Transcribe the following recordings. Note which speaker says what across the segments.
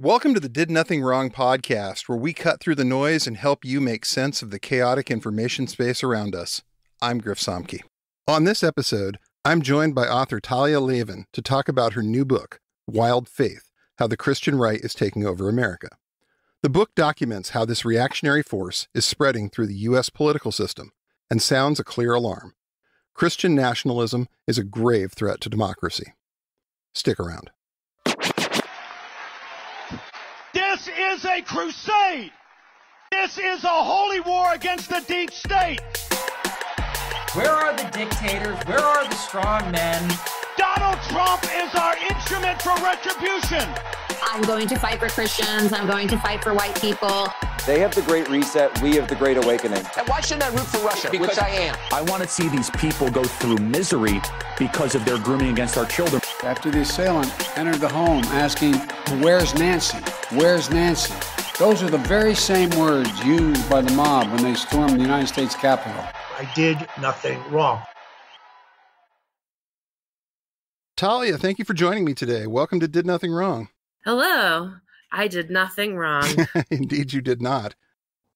Speaker 1: Welcome to the Did Nothing Wrong podcast, where we cut through the noise and help you make sense of the chaotic information space around us. I'm Griff Somke. On this episode, I'm joined by author Talia Lavin to talk about her new book, Wild Faith: How the Christian Right is Taking Over America. The book documents how this reactionary force is spreading through the U.S. political system and sounds a clear alarm. Christian nationalism is a grave threat to democracy. Stick around.
Speaker 2: This is a crusade. This is a holy war against the deep state.
Speaker 3: Where are the dictators? Where are the strong men?
Speaker 2: Donald Trump is our instrument for retribution.
Speaker 4: I'm going to fight for Christians. I'm going to fight for white people.
Speaker 5: They have the Great Reset. We have the Great Awakening.
Speaker 6: And why shouldn't I root for Russia? Because I am.
Speaker 7: I want to see these people go through misery because of their grooming against our children.
Speaker 8: After the assailant entered the home asking, "Where's Nancy? Where's Nancy?" Those are the very same words used by the mob when they stormed the United States Capitol.
Speaker 9: I did nothing wrong.
Speaker 1: Talia, thank you for joining me today. Welcome to Did Nothing Wrong.
Speaker 10: Hello. I did nothing wrong.
Speaker 1: Indeed, you did not.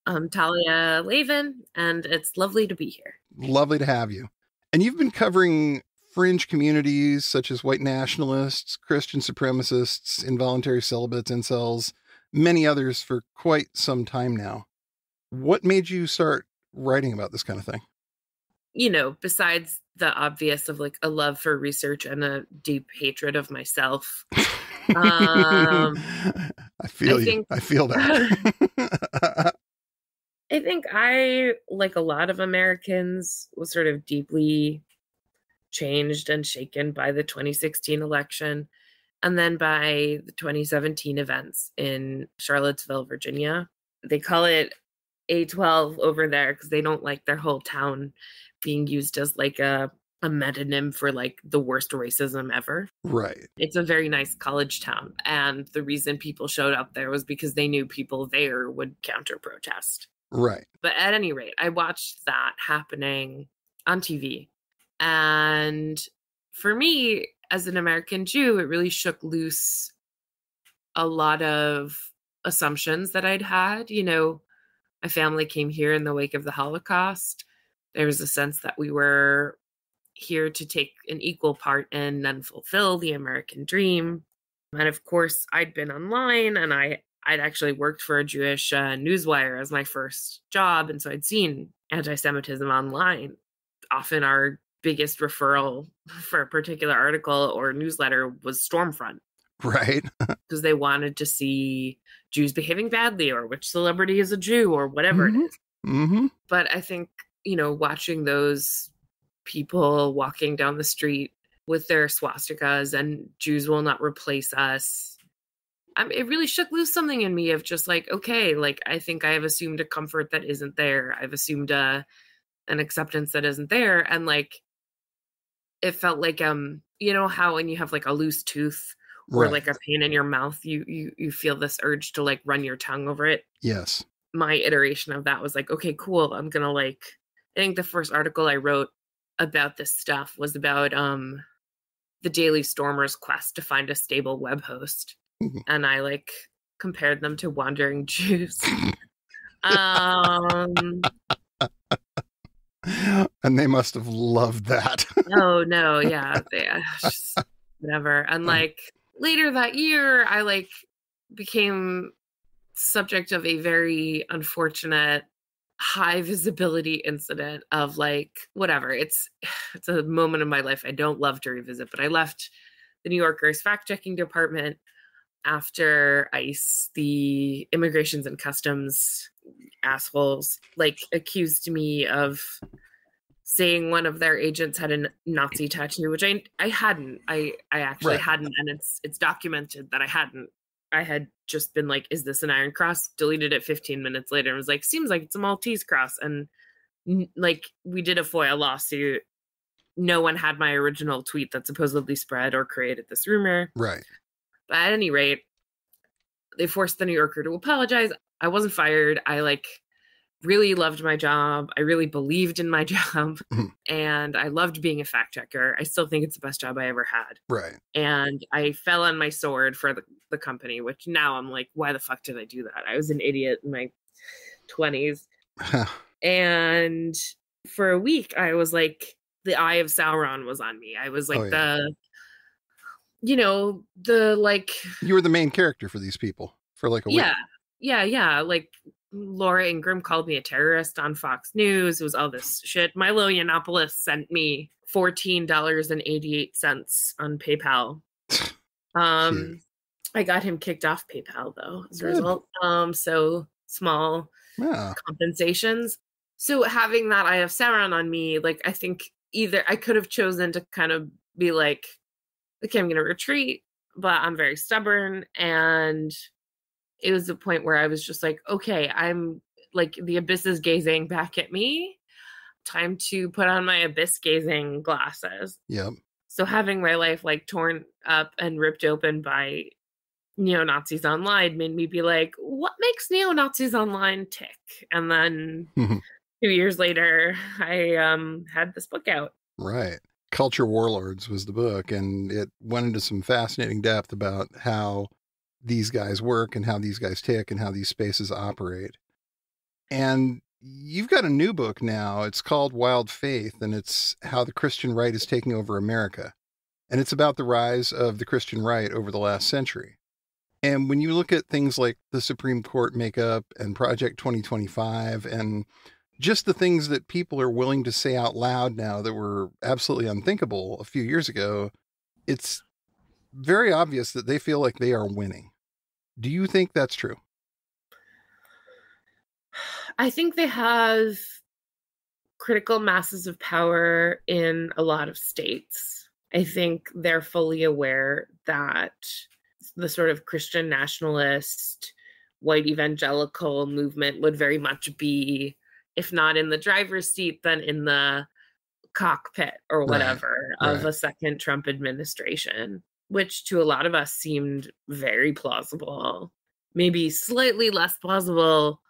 Speaker 10: I'm Talia Lavin, and it's lovely to be here.
Speaker 1: Lovely to have you. And you've been covering fringe communities such as white nationalists, Christian supremacists, involuntary celibates, incels, many others for quite some time now. What made you start writing about this kind of thing?
Speaker 10: You know, besides the obvious of like a love for research and a deep hatred of myself.
Speaker 1: I feel that.
Speaker 10: I think I, like a lot of Americans, was sort of deeply changed and shaken by the 2016 election and then by the 2017 events in Charlottesville, Virginia. They call it A12 over there because they don't like their whole town being used as like a metonym for like the worst racism ever.
Speaker 1: Right.
Speaker 10: It's a very nice college town. And the reason people showed up there was because they knew people there would counter protest.
Speaker 1: Right.
Speaker 10: But at any rate, I watched that happening on TV. And for me, as an American Jew, it really shook loose a lot of assumptions that I'd had. You know, my family came here in the wake of the Holocaust. There was a sense that we were here to take an equal part in and fulfill the American dream. And of course, I'd been online and I'd actually worked for a Jewish newswire as my first job. And so I'd seen anti-Semitism online. Often our biggest referral for a particular article or newsletter was Stormfront.
Speaker 1: Right.
Speaker 10: Because they wanted to see Jews behaving badly or which celebrity is a Jew or whatever it is.
Speaker 1: Mm-hmm.
Speaker 10: But I think, you know, watching those people walking down the street with their swastikas and Jews will not replace us. It really shook loose something in me of just like, okay, like I think I have assumed a comfort that isn't there. I've assumed an acceptance that isn't there. And like, it felt like, you know how when you have like a loose tooth or
Speaker 1: Right.
Speaker 10: like a pain in your mouth, you feel this urge to like run your tongue over it.
Speaker 1: Yes.
Speaker 10: My iteration of that was like, okay, cool. I'm going to like, I think the first article I wrote about this stuff was about the Daily Stormer's quest to find a stable web host.
Speaker 1: Mm-hmm.
Speaker 10: And I like compared them to wandering Jews. And
Speaker 1: they must have loved that.
Speaker 10: oh no, yeah, just whatever. And like later that year, I like became subject of a very unfortunate high visibility incident of like whatever. It's a moment in my life I don't love to revisit, but I left the New Yorker's fact-checking department after ICE, the immigrations and customs assholes, like accused me of saying one of their agents had a Nazi tattoo, which I hadn't. I actually hadn't, and it's documented that I hadn't. I had just been like, is this an Iron Cross? Deleted it 15 minutes later and was like, seems like it's a Maltese cross. And like, we did a FOIA lawsuit. No one had my original tweet that supposedly spread or created this rumor.
Speaker 1: Right.
Speaker 10: But at any rate, they forced the New Yorker to apologize. I wasn't fired. I like really loved my job. I really believed in my job. And I loved being a fact checker. I still think it's the best job I ever had.
Speaker 1: Right.
Speaker 10: And I fell on my sword for the company, which now I'm like, why the fuck did I do that? I was an idiot in my 20s. And for a week, I was like, the eye of Sauron was on me. I was like you were
Speaker 1: the main character for these people for like a week.
Speaker 10: Yeah. Like Laura Ingraham called me a terrorist on Fox News. It was all this shit. Milo Yiannopoulos sent me $14.88 on PayPal. I got him kicked off PayPal though, as a result. So small compensations. So having that eye of Sauron on me, like, I think either I could have chosen to kind of be like, okay, I'm going to retreat, but I'm very stubborn. And it was a point where I was just like, okay, I'm like, the abyss is gazing back at me. Time to put on my abyss gazing glasses.
Speaker 1: Yep.
Speaker 10: So having my life like torn up and ripped open by neo-Nazis online made me be like, what makes neo-Nazis online tick? And then 2 years later, I had this book out.
Speaker 1: Right. Culture Warlords was the book, and it went into some fascinating depth about how these guys work and how these guys tick and how these spaces operate. And you've got a new book now. It's called Wild Faith, and it's how the Christian right is taking over America. And it's about the rise of the Christian right over the last century. And when you look at things like the Supreme Court makeup and Project 2025 and just the things that people are willing to say out loud now that were absolutely unthinkable a few years ago, it's very obvious that they feel like they are winning. Do you think that's true?
Speaker 10: I think they have critical masses of power in a lot of states. I think they're fully aware that the sort of Christian nationalist, white evangelical movement would very much be, if not in the driver's seat, then in the cockpit or whatever of a second Trump administration, which to a lot of us seemed very plausible, maybe slightly less plausible,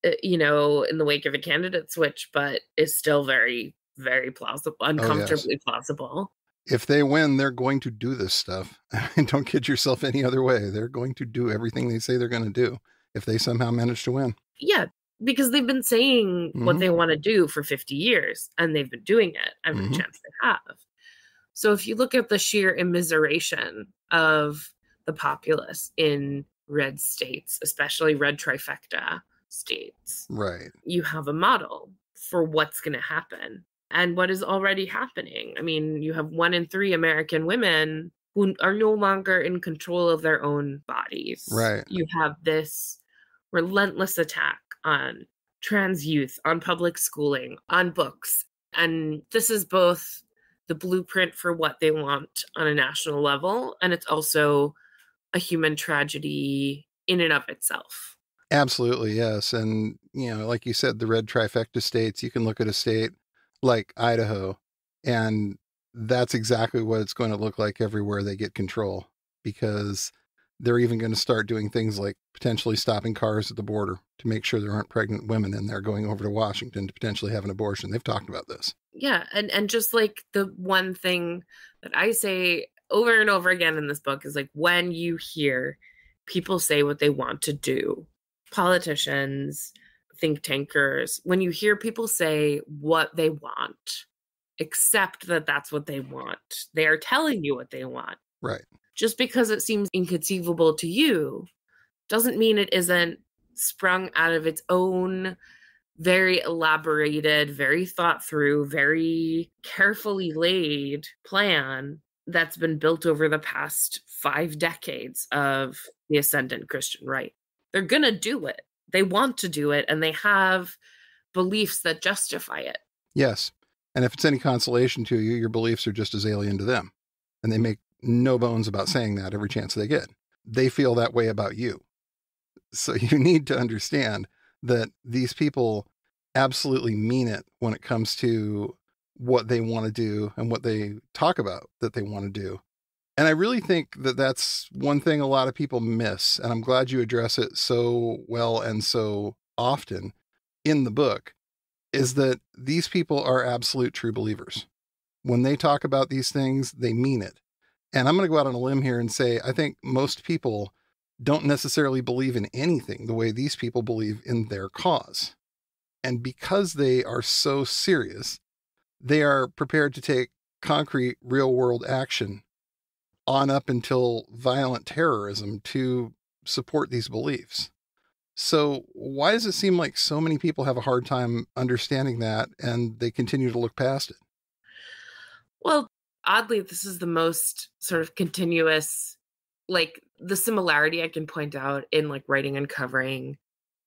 Speaker 10: in the wake of a candidate switch, but is still very, very plausible, uncomfortably plausible.
Speaker 1: If they win, they're going to do this stuff. Don't kid yourself any other way. They're going to do everything they say they're going to do if they somehow manage to win.
Speaker 10: Yeah, because they've been saying what they want to do for 50 years, and they've been doing it every chance they have. So if you look at the sheer immiseration of the populace in red states, especially red trifecta states, you have a model for what's going to happen and what is already happening. I mean, you have 1 in 3 American women who are no longer in control of their own bodies.
Speaker 1: Right.
Speaker 10: You have this relentless attack on trans youth, on public schooling, on books. And this is both the blueprint for what they want on a national level, and it's also a human tragedy in and of itself.
Speaker 1: Absolutely, yes. And, like you said, the red trifecta states, you can look at a state like Idaho, and that's exactly what it's going to look like everywhere they get control, because they're even going to start doing things like potentially stopping cars at the border to make sure there aren't pregnant women in there going over to Washington to potentially have an abortion. They've talked about this.
Speaker 10: Yeah. And just like the one thing that I say over and over again in this book is like, when you hear people say what they want to do, politicians, think tankers, when you hear people say what they want, accept that that's what they want. They are telling you what they want.
Speaker 1: Right.
Speaker 10: Just because it seems inconceivable to you doesn't mean it isn't sprung out of its own very elaborated, very thought through, very carefully laid plan that's been built over the past 5 decades of the ascendant Christian right. They're going to do it. They want to do it, and they have beliefs that justify it.
Speaker 1: Yes. And if it's any consolation to you, your beliefs are just as alien to them. And they make no bones about saying that every chance they get. They feel that way about you. So you need to understand that these people absolutely mean it when it comes to what they want to do and what they talk about that they want to do. And I really think that that's one thing a lot of people miss. And I'm glad you address it so well and so often, in the book is that these people are absolute true believers. When they talk about these things, they mean it. And I'm going to go out on a limb here and say, I think most people don't necessarily believe in anything the way these people believe in their cause. And because they are so serious, they are prepared to take concrete, real-world action on up until violent terrorism to support these beliefs. So why does it seem like so many people have a hard time understanding that and they continue to look past it?
Speaker 10: Well, oddly, this is the most sort of continuous, like the similarity I can point out in like writing and covering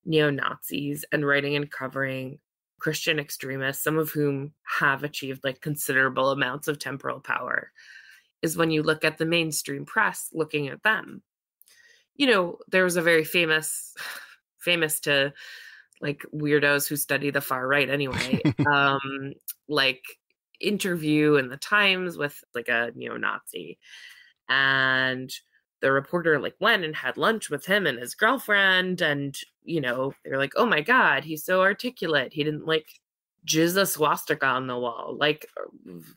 Speaker 10: neo-Nazis and writing and covering Christian extremists, some of whom have achieved like considerable amounts of temporal power, is when you look at the mainstream press looking at them. You know, there was a very famous to like weirdos who study the far right anyway, like interview in the Times with like a neo-Nazi, and the reporter like went and had lunch with him and his girlfriend, and they're like, oh my god, he's so articulate, he didn't like jizz a swastika on the wall like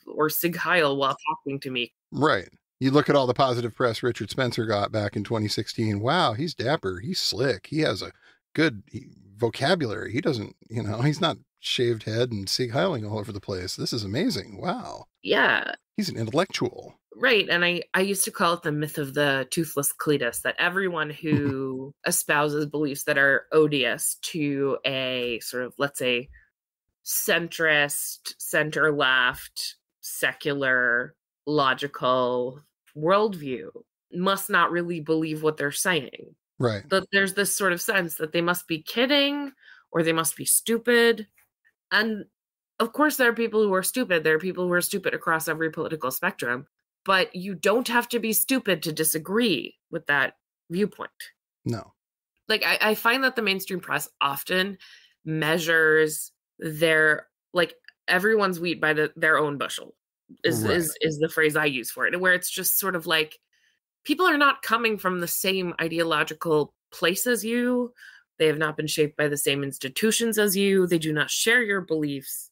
Speaker 10: or Sig Heil while talking to me. Right. You look at all the positive press Richard Spencer got back in 2016. Wow, he's dapper, he's slick, he has a good vocabulary, he doesn't, he's not shaved head and Sig Heiling all over the place. This is amazing. Wow. Yeah. He's an intellectual. Right. And I used to call it the myth of the toothless Cletus, that everyone who espouses beliefs that are odious to a sort of, let's say, centrist, center-left, secular, logical worldview must not really believe what they're saying. Right. But there's this sort of sense that they must be kidding or they must be stupid. And of course, there are people who are stupid. There are people who are stupid across every political spectrum. But you don't have to be stupid to disagree with that viewpoint. No. Like, I find that the mainstream press often measures their, like, everyone's wheat by their own bushel is the phrase I use for it. Where it's just sort of like, people are not coming from the same ideological place as you. They have not been shaped by the same institutions as you. They do not share your beliefs.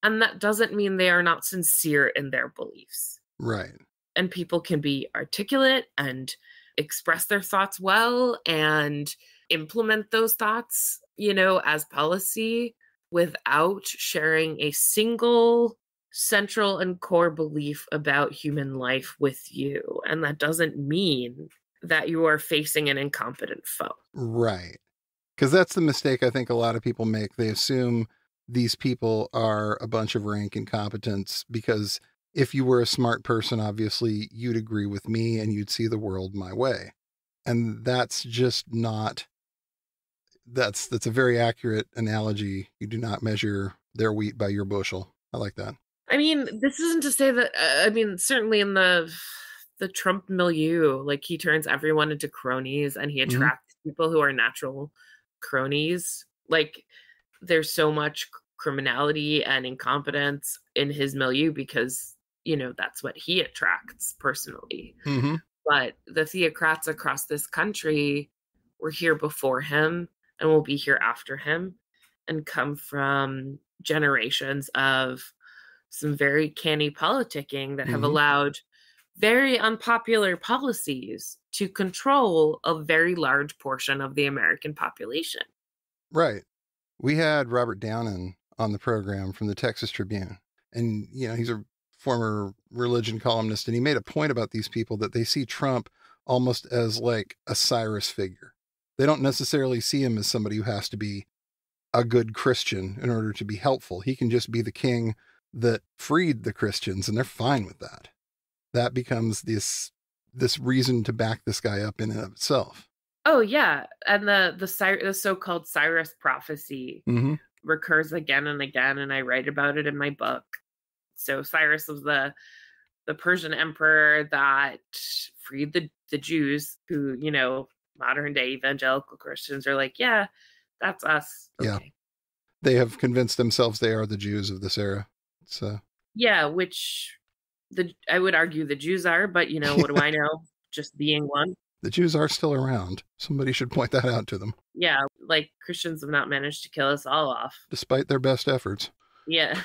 Speaker 10: And that doesn't mean they are not sincere in their beliefs. Right. And people can be articulate and express their thoughts well and implement those thoughts, as policy without sharing a single central and core belief about human life with you. And that doesn't mean that you are facing an incompetent foe. Right. Because that's the mistake I think a lot of people make. They assume these people are a bunch of rank incompetents because if you were a smart person, obviously you'd agree with me and you'd see the world my way. And that's just not, that's a very accurate analogy. You do not measure their wheat by your bushel. I like that. I mean, this isn't to say that, certainly in the Trump milieu, like he turns everyone into cronies and he attracts people who are natural cronies. Like there's so much criminality and incompetence in his milieu because, that's what he attracts personally. Mm-hmm. But the theocrats across this country were here before him and will be here after him and come from generations of some very canny politicking that have allowed very unpopular policies to control a very large portion of the American population. Right. We had Robert Downen on the program from the Texas Tribune, and, he's a former religion columnist, and he made a point about these people that they see Trump almost as like a Cyrus figure. They don't necessarily see him as somebody who has to be a good Christian in order to be helpful. He can just be the king that freed the Christians, and they're fine with that. That becomes this reason to back this guy up in and of itself. Oh yeah, and the so-called Cyrus prophecy recurs again and again, and I write about it in my book. So Cyrus was the Persian emperor that freed the Jews, who modern day evangelical Christians are like, yeah, that's us. Okay. Yeah, they have convinced themselves they are the Jews of this era. So yeah, which I would argue the Jews are, but what do I know? Just being one.
Speaker 1: The Jews are still around. Somebody should point that out to them.
Speaker 10: Yeah, like Christians have not managed to kill us all off.
Speaker 1: Despite their best efforts.
Speaker 10: Yeah.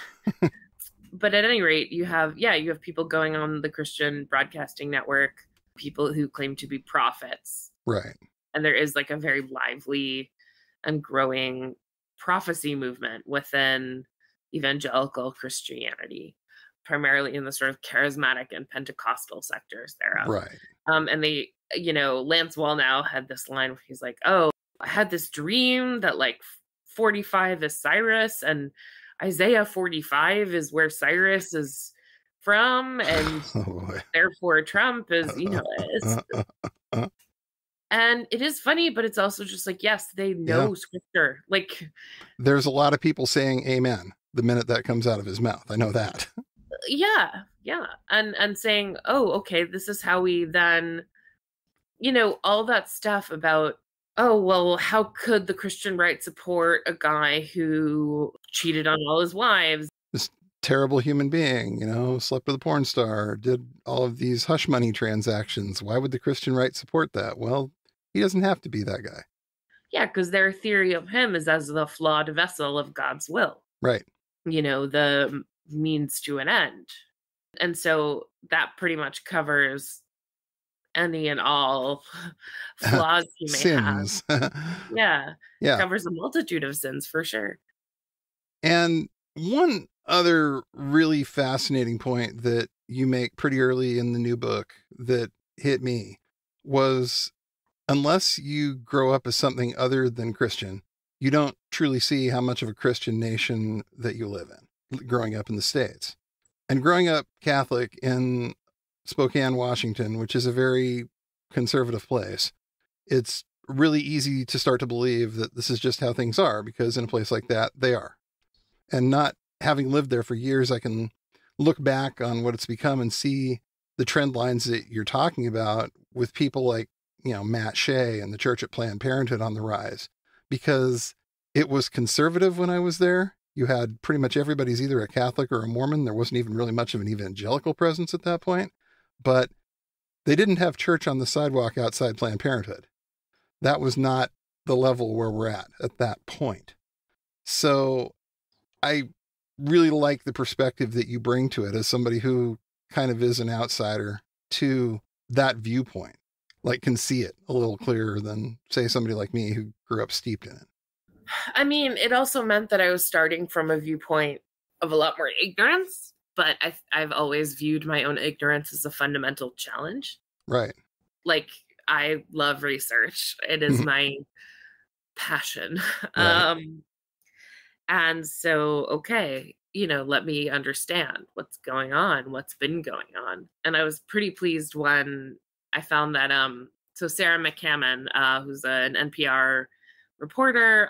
Speaker 10: But at any rate, you have people going on the Christian Broadcasting Network, people who claim to be prophets.
Speaker 1: Right.
Speaker 10: And there is like a very lively and growing prophecy movement within evangelical Christianity, primarily in the sort of charismatic and Pentecostal sectors thereof.
Speaker 1: Right.
Speaker 10: And they, Lance Wallnau had this line where he's like, oh, I had this dream that like 45 is Cyrus and Isaiah 45 is where Cyrus is from, and therefore Trump is, and it is funny, but it's also just like, yes, they know scripture. Like,
Speaker 1: there's a lot of people saying amen the minute that comes out of his mouth. I know that.
Speaker 10: Yeah. And saying, oh, okay, this is how we then, all that stuff about, oh, well, how could the Christian right support a guy who cheated on all his wives?
Speaker 1: This terrible human being, slept with a porn star, did all of these hush money transactions. Why would the Christian right support that? Well, he doesn't have to be that guy.
Speaker 10: Yeah, because their theory of him is as the flawed vessel of God's will.
Speaker 1: Right.
Speaker 10: The means to an end. And so that pretty much covers any and all flaws he may
Speaker 1: sins.
Speaker 10: have. Yeah.
Speaker 1: Yeah.
Speaker 10: Covers a multitude of sins for sure.
Speaker 1: And one other really fascinating point that you make pretty early in the new book that hit me was, unless you grow up as something other than Christian, you don't truly see how much of a Christian nation that you live in, growing up in the States. And growing up Catholic in Spokane, Washington, which is a very conservative place, it's really easy to start to believe that this is just how things are, because in a place like that, they are. And not having lived there for years, I can look back on what it's become and see the trend lines that you're talking about with people like, Matt Shea and the Church at Planned Parenthood on the rise, because it was conservative when I was there. You had pretty much everybody's either a Catholic or a Mormon. There wasn't even really much of an evangelical presence at that point, but they didn't have church on the sidewalk outside Planned Parenthood. That was not the level where we're at that point. So I really like the perspective that you bring to it as somebody who kind of is an outsider to that viewpoint, like can see it a little clearer than, say, somebody like me who grew up steeped in it.
Speaker 10: I mean, it also meant that I was starting from a viewpoint of a lot more ignorance, but I've always viewed my own ignorance as a fundamental challenge.
Speaker 1: Right.
Speaker 10: Like, I love research. It is my passion.
Speaker 1: Right.
Speaker 10: And so, okay, let me understand what's going on, what's been going on. And I was pretty pleased when I found that, so Sarah McCammon, who's an NPR reporter,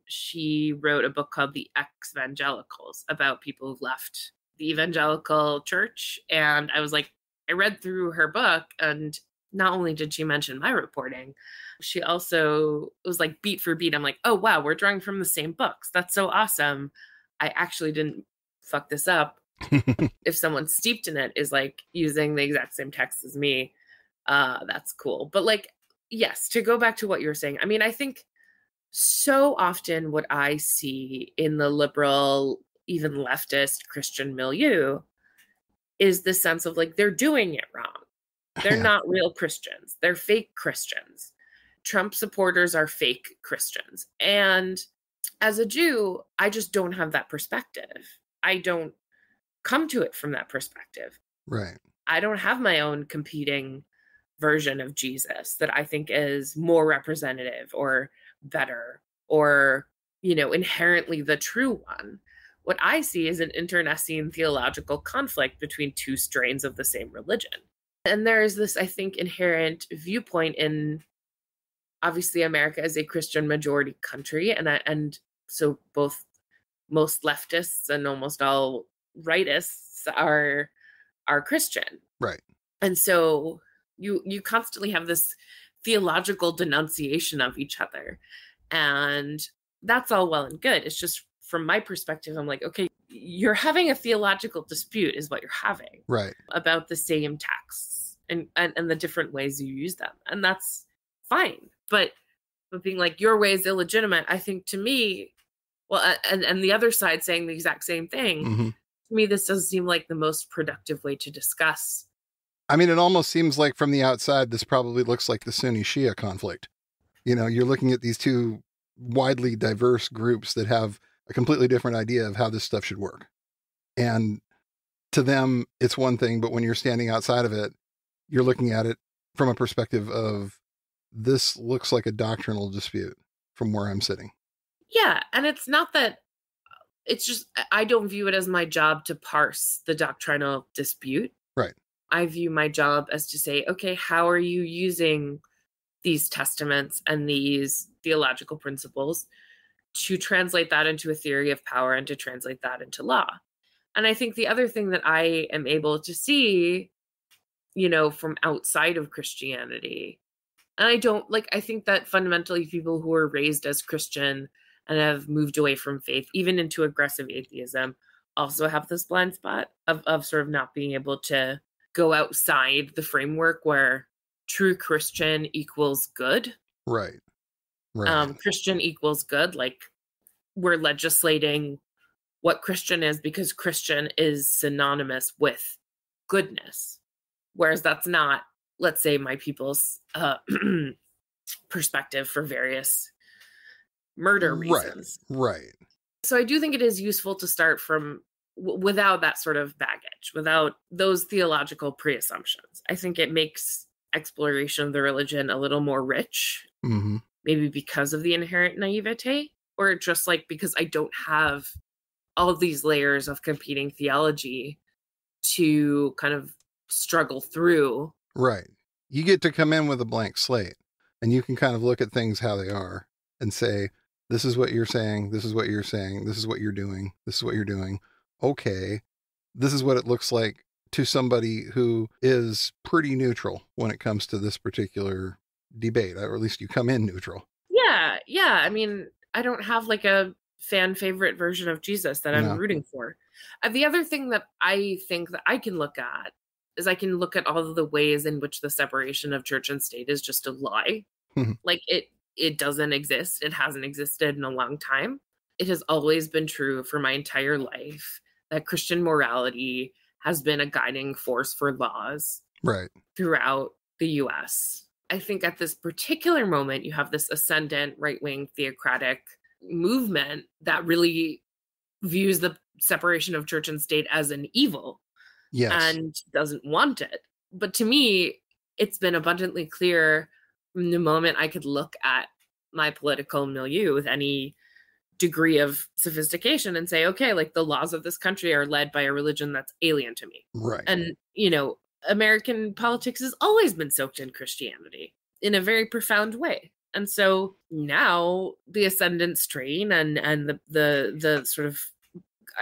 Speaker 10: she wrote a book called The Ex-Evangelicals about people who've left the evangelical church. And I was like, I read through her book, and not only did she mention my reporting, she also was like beat for beat. I'm like, oh, wow, we're drawing from the same books. That's so awesome. I actually didn't fuck this up. If someone steeped in it is like using the exact same text as me, that's cool. But like, yes, to go back to what you were saying, I mean, I think so often what I see in the liberal, even leftist Christian milieu is the sense of like, they're doing it wrong. They're not real Christians. They're fake Christians. Trump supporters are fake Christians. And as a Jew, I just don't have that perspective. I don't come to it from that perspective.
Speaker 1: Right.
Speaker 10: I don't have my own competing version of Jesus that I think is more representative or better or, inherently the true one. What I see is an internecine theological conflict between two strains of the same religion. And there is this, I think, inherent viewpoint in, obviously, America is a Christian majority country. And so both most leftists and almost all rightists are Christian.
Speaker 1: Right.
Speaker 10: And so you constantly have this theological denunciation of each other. And that's all well and good. It's just from my perspective, I'm like, okay, you're having a theological dispute is what you're having.
Speaker 1: Right.
Speaker 10: About the same texts. and the different ways you use them. And that's fine. But being like, your way is illegitimate, I think to me, well, and the other side saying the exact same thing, to me, this doesn't seem like the most productive way to discuss.
Speaker 1: I mean, it almost seems like from the outside, this probably looks like the Sunni Shia conflict. You know, you're looking at these two widely diverse groups that have a completely different idea of how this stuff should work. And to them, it's one thing, but when you're standing outside of it, you're looking at it from a perspective of, this looks like a doctrinal dispute from where I'm sitting.
Speaker 10: Yeah. And it's not that, it's just, I don't view it as my job to parse the doctrinal dispute.
Speaker 1: Right.
Speaker 10: I view my job as to say, okay, how are you using these testaments and these theological principles to translate that into a theory of power and to translate that into law? And I think the other thing that I am able to see, you know, from outside of Christianity, and I think that fundamentally people who are raised as Christian and have moved away from faith, even into aggressive atheism, also have this blind spot of sort of not being able to go outside the framework where true Christian equals good.
Speaker 1: Right.
Speaker 10: Christian equals good. Like, we're legislating what Christian is because Christian is synonymous with goodness. Whereas that's not, let's say, my people's perspective for various murder reasons.
Speaker 1: Right.
Speaker 10: So I do think it is useful to start from without that sort of baggage, without those theological pre-assumptions. I think it makes exploration of the religion a little more rich, maybe because of the inherent naivete, or just like because I don't have all of these layers of competing theology to kind of struggle through.
Speaker 1: Right. You get to come in with a blank slate, and you can kind of look at things how they are and say, this is what you're saying, this is what you're saying, this is what you're doing, this is what you're doing. Okay, this is what it looks like to somebody who is pretty neutral when it comes to this particular debate, or at least you come in neutral.
Speaker 10: Yeah. I mean, I don't have like a fan favorite version of Jesus that I'm rooting for. The other thing that I think that I can look at is I can look at all of the ways in which the separation of church and state is just a lie. Like it doesn't exist. It hasn't existed in a long time. It has always been true for my entire life that Christian morality has been a guiding force for laws throughout the US. I think at this particular moment, you have this ascendant right-wing theocratic movement that really views the separation of church and state as an evil and doesn't want it. But to me, it's been abundantly clear from the moment I could look at my political milieu with any degree of sophistication and say, okay, like the laws of this country are led by a religion that's alien to me.
Speaker 1: Right.
Speaker 10: And, you know, American politics has always been soaked in Christianity in a very profound way. And so now the ascendant strain and the sort of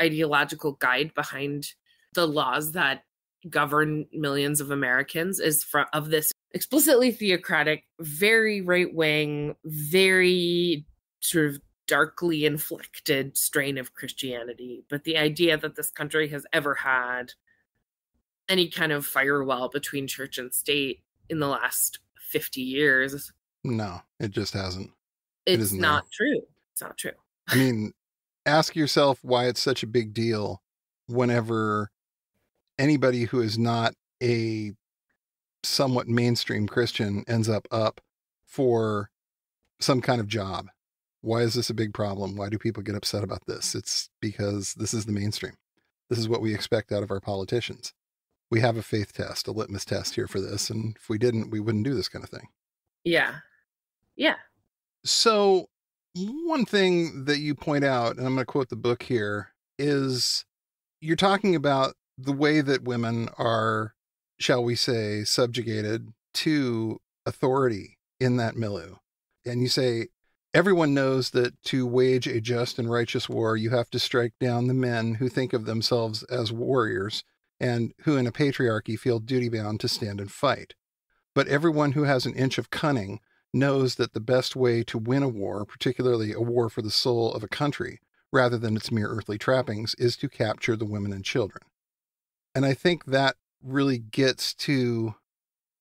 Speaker 10: ideological guide behind the laws that govern millions of Americans is of this explicitly theocratic, very right-wing, very sort of darkly inflected strain of Christianity. But the idea that this country has ever had any kind of firewall between church and state in the last 50 years.
Speaker 1: No, it just hasn't.
Speaker 10: It's not true. It's not true.
Speaker 1: I mean, ask yourself why it's such a big deal whenever anybody who is not a somewhat mainstream Christian ends up for some kind of job. Why is this a big problem? Why do people get upset about this? It's because this is the mainstream. This is what we expect out of our politicians. We have a faith test, a litmus test here for this. And if we didn't, we wouldn't do this kind of thing.
Speaker 10: Yeah.
Speaker 1: So one thing that you point out, and I'm going to quote the book here, is you're talking about the way that women are, shall we say, subjugated to authority in that milieu. And you say, everyone knows that to wage a just and righteous war, you have to strike down the men who think of themselves as warriors and who in a patriarchy feel duty-bound to stand and fight. But everyone who has an inch of cunning knows that the best way to win a war, particularly a war for the soul of a country, rather than its mere earthly trappings, is to capture the women and children. And I think that really gets to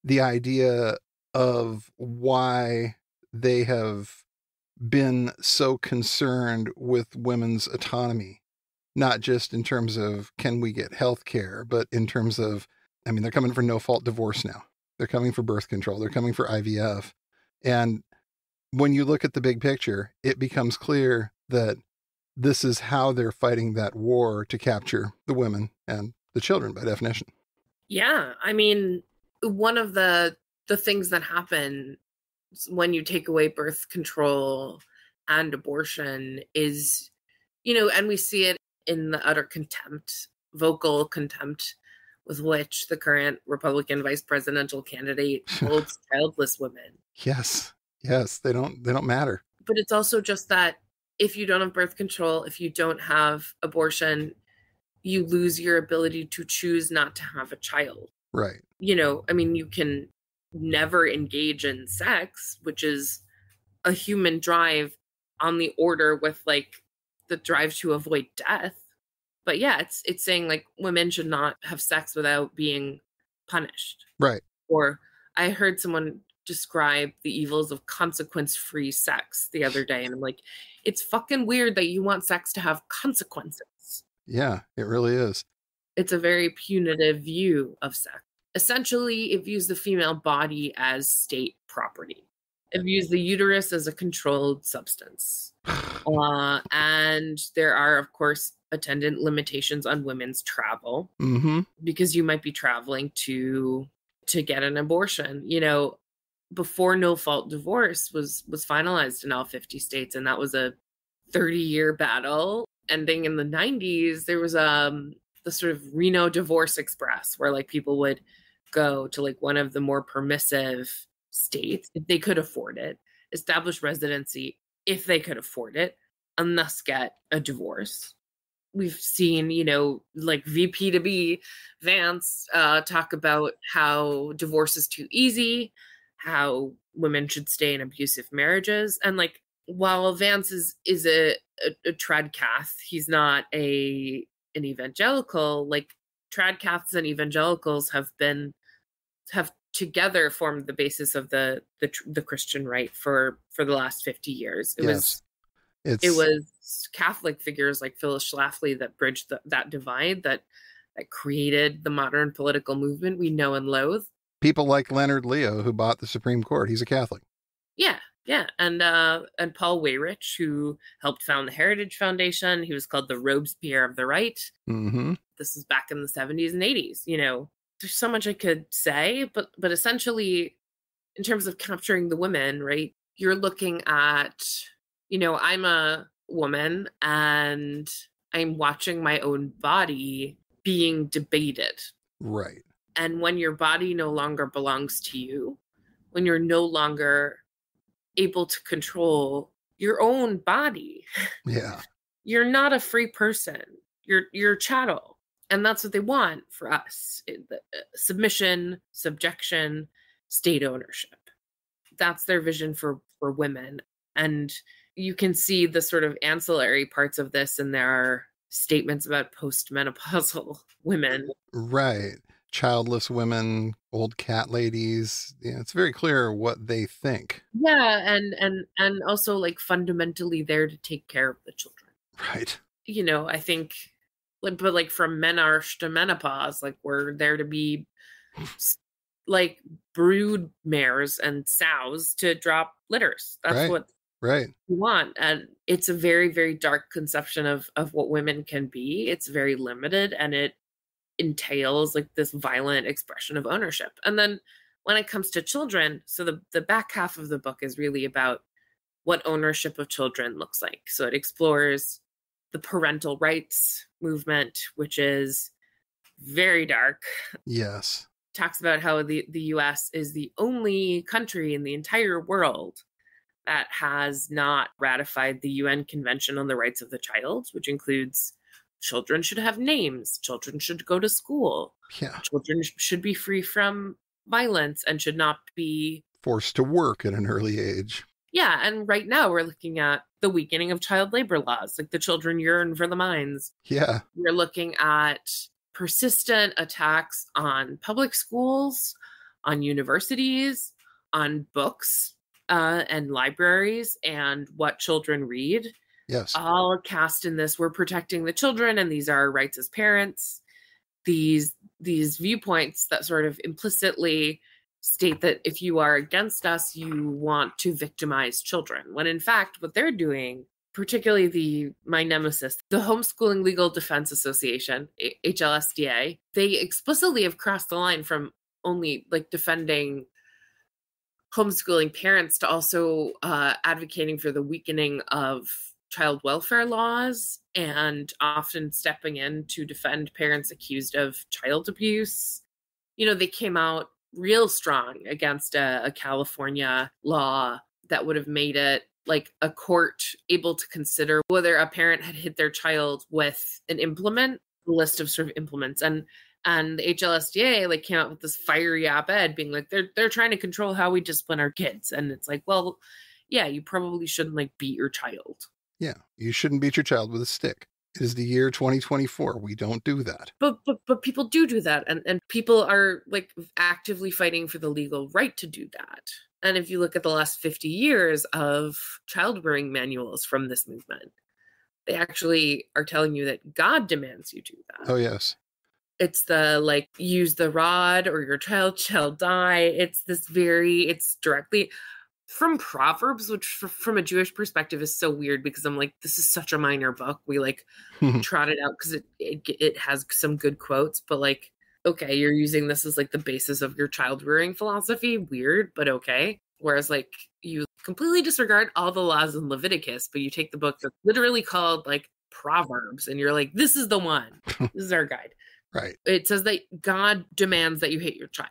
Speaker 1: the idea of why they have been so concerned with women's autonomy, not just in terms of can we get health care, but in terms of, I mean, they're coming for no-fault divorce now. They're coming for birth control. They're coming for IVF. And when you look at the big picture, it becomes clear that this is how they're fighting that war to capture the women and the children by definition.
Speaker 10: Yeah. I mean, one of the things that happen when you take away birth control and abortion is, and we see it in the utter contempt, vocal contempt with which the current Republican vice presidential candidate holds childless women.
Speaker 1: Yes, they don't matter.
Speaker 10: But it's also just that if you don't have birth control, if you don't have abortion, you lose your ability to choose not to have a child.
Speaker 1: Right.
Speaker 10: I mean, you can never engage in sex, which is a human drive on the order with like the drive to avoid death. But yeah, it's saying like women should not have sex without being punished.
Speaker 1: Right.
Speaker 10: Or I heard someone describe the evils of consequence-free sex the other day. And I'm like, it's fucking weird that you want sex to have consequences.
Speaker 1: Yeah, it really is.
Speaker 10: It's a very punitive view of sex. Essentially, it views the female body as state property. It views the uterus as a controlled substance. And there are, of course, attendant limitations on women's travel, because you might be traveling to get an abortion. Before no-fault divorce was finalized in all 50 states, and that was a 30-year battle. Ending in the 90s, there was the sort of Reno Divorce Express, where like people would go to like one of the more permissive states if they could afford it, establish residency if they could afford it, and thus get a divorce. We've seen, like VP to be Vance talk about how divorce is too easy, how women should stay in abusive marriages. And like, while Vance is a tradcath, he's not an evangelical. Like tradcaths and evangelicals have together formed the basis of the Christian right for the last 50 years. It was Catholic figures like Phyllis Schlafly that bridged that divide, that created the modern political movement we know and loathe.
Speaker 1: People like Leonard Leo, who bought the Supreme Court. He's a Catholic. Yeah.
Speaker 10: And Paul Weyrich, who helped found the Heritage Foundation. He was called the Robespierre of the right.
Speaker 1: Mm-hmm.
Speaker 10: This is back in the 70s and 80s. There's so much I could say, but essentially, in terms of capturing the women, right, you're looking at, I'm a woman and I'm watching my own body being debated.
Speaker 1: Right.
Speaker 10: And when your body no longer belongs to you, when you're no longer able to control your own body, you're not a free person. You're chattel. And that's what they want for us. Submission, subjection, state ownership. That's their vision for women. And you can see the sort of ancillary parts of this in their statements about postmenopausal women.
Speaker 1: Right. Childless women, old cat ladies. It's very clear what they think.
Speaker 10: Yeah, and also like fundamentally there to take care of the children.
Speaker 1: Right.
Speaker 10: I think, but like from menarche to menopause, like we're there to be like brood mares and sows to drop litters. That's what we want. And it's a very, very dark conception of what women can be. It's very limited, and it entails like this violent expression of ownership. And then when it comes to children, so the back half of the book is really about what ownership of children looks like. So it explores the parental rights movement, which is very dark.
Speaker 1: Yes.
Speaker 10: Talks about how the US is the only country in the entire world that has not ratified the UN Convention on the Rights of the Child, which includes children should have names, children should go to school, children should be free from violence and should not be
Speaker 1: forced to work at an early age.
Speaker 10: Yeah, and right now we're looking at the weakening of child labor laws, like the children yearn for the mines.
Speaker 1: Yeah.
Speaker 10: We're looking at persistent attacks on public schools, on universities, on books and libraries, and what children read.
Speaker 1: Yes.
Speaker 10: All cast in this, we're protecting the children and these are our rights as parents. These viewpoints that sort of implicitly state that if you are against us, you want to victimize children. When in fact, what they're doing, particularly my nemesis, the Homeschooling Legal Defense Association, HLSDA, they explicitly have crossed the line from only like defending homeschooling parents to also advocating for the weakening of child welfare laws and often stepping in to defend parents accused of child abuse. You know, they came out real strong against a California law that would have made it like a court able to consider whether a parent had hit their child with an implement, a list of sort of implements. And the HLSDA like came out with this fiery op-ed being like, they're trying to control how we discipline our kids. And it's like, well, yeah, you probably shouldn't like beat your child.
Speaker 1: Yeah, you shouldn't beat your child with a stick. It is the year 2024. We don't do that.
Speaker 10: But people do that. And people are like actively fighting for the legal right to do that. And if you look at the last 50 years of child rearing manuals from this movement, they actually are telling you that God demands you do that.
Speaker 1: Oh, yes.
Speaker 10: It's the like, use the rod or your child shall die. It's directly from Proverbs, which from a Jewish perspective is so weird because I'm like, this is such a minor book. We like trot it out because it has some good quotes, but like, okay, you're using this as like the basis of your child rearing philosophy. Weird, but okay. Whereas like you completely disregard all the laws in Leviticus, but you take the book that's literally called like Proverbs and you're like, this is the one. This is our guide.
Speaker 1: Right.
Speaker 10: It says that God demands that you hit your child.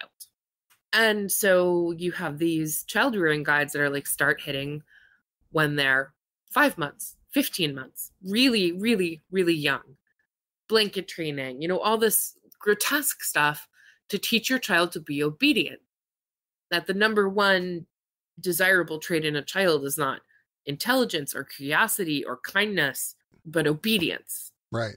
Speaker 10: And so you have these child rearing guides that are like start hitting when they're 5 months, 15 months, really, really, really young. Blanket training, you know, all this grotesque stuff to teach your child to be obedient. That the number one desirable trait in a child is not intelligence or curiosity or kindness, but obedience.
Speaker 1: Right.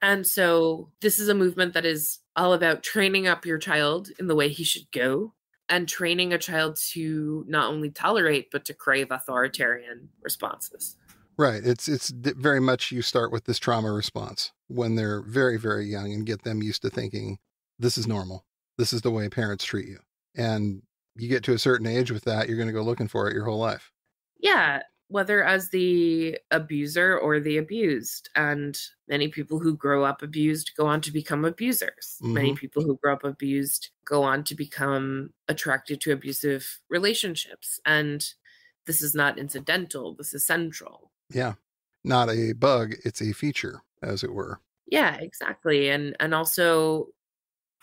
Speaker 10: And so this is a movement that is all about training up your child in the way he should go and training a child to not only tolerate, but to crave authoritarian responses.
Speaker 1: Right. It's very much you start with this trauma response when they're very, very young and get them used to thinking this is normal. This is the way parents treat you. And you get to a certain age with that, you're going to go looking for it your whole life.
Speaker 10: Yeah. Whether as the abuser or the abused. And many people who grow up abused go on to become abusers. Mm-hmm. Many people who grow up abused go on to become attracted to abusive relationships. And this is not incidental. This is central.
Speaker 1: Yeah. Not a bug. It's a feature, as it were.
Speaker 10: Yeah, exactly. And also,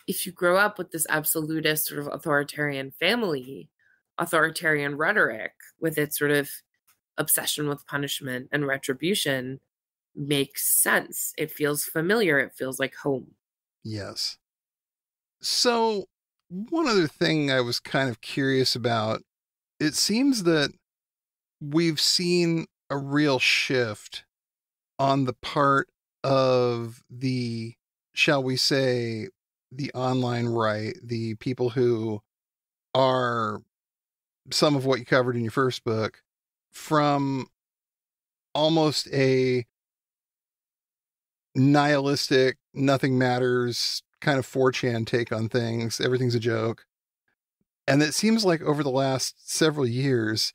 Speaker 10: if you grow up with this absolutist sort of authoritarian family, authoritarian rhetoric with its sort of obsession with punishment and retribution makes sense. It feels familiar. It feels like home.
Speaker 1: Yes. So one other thing I was kind of curious about, it seems that we've seen a real shift on the part of the, shall we say, the online right, the people who are some of what you covered in your first book, from almost a nihilistic, nothing matters kind of 4chan take on things. Everything's a joke. And it seems like over the last several years,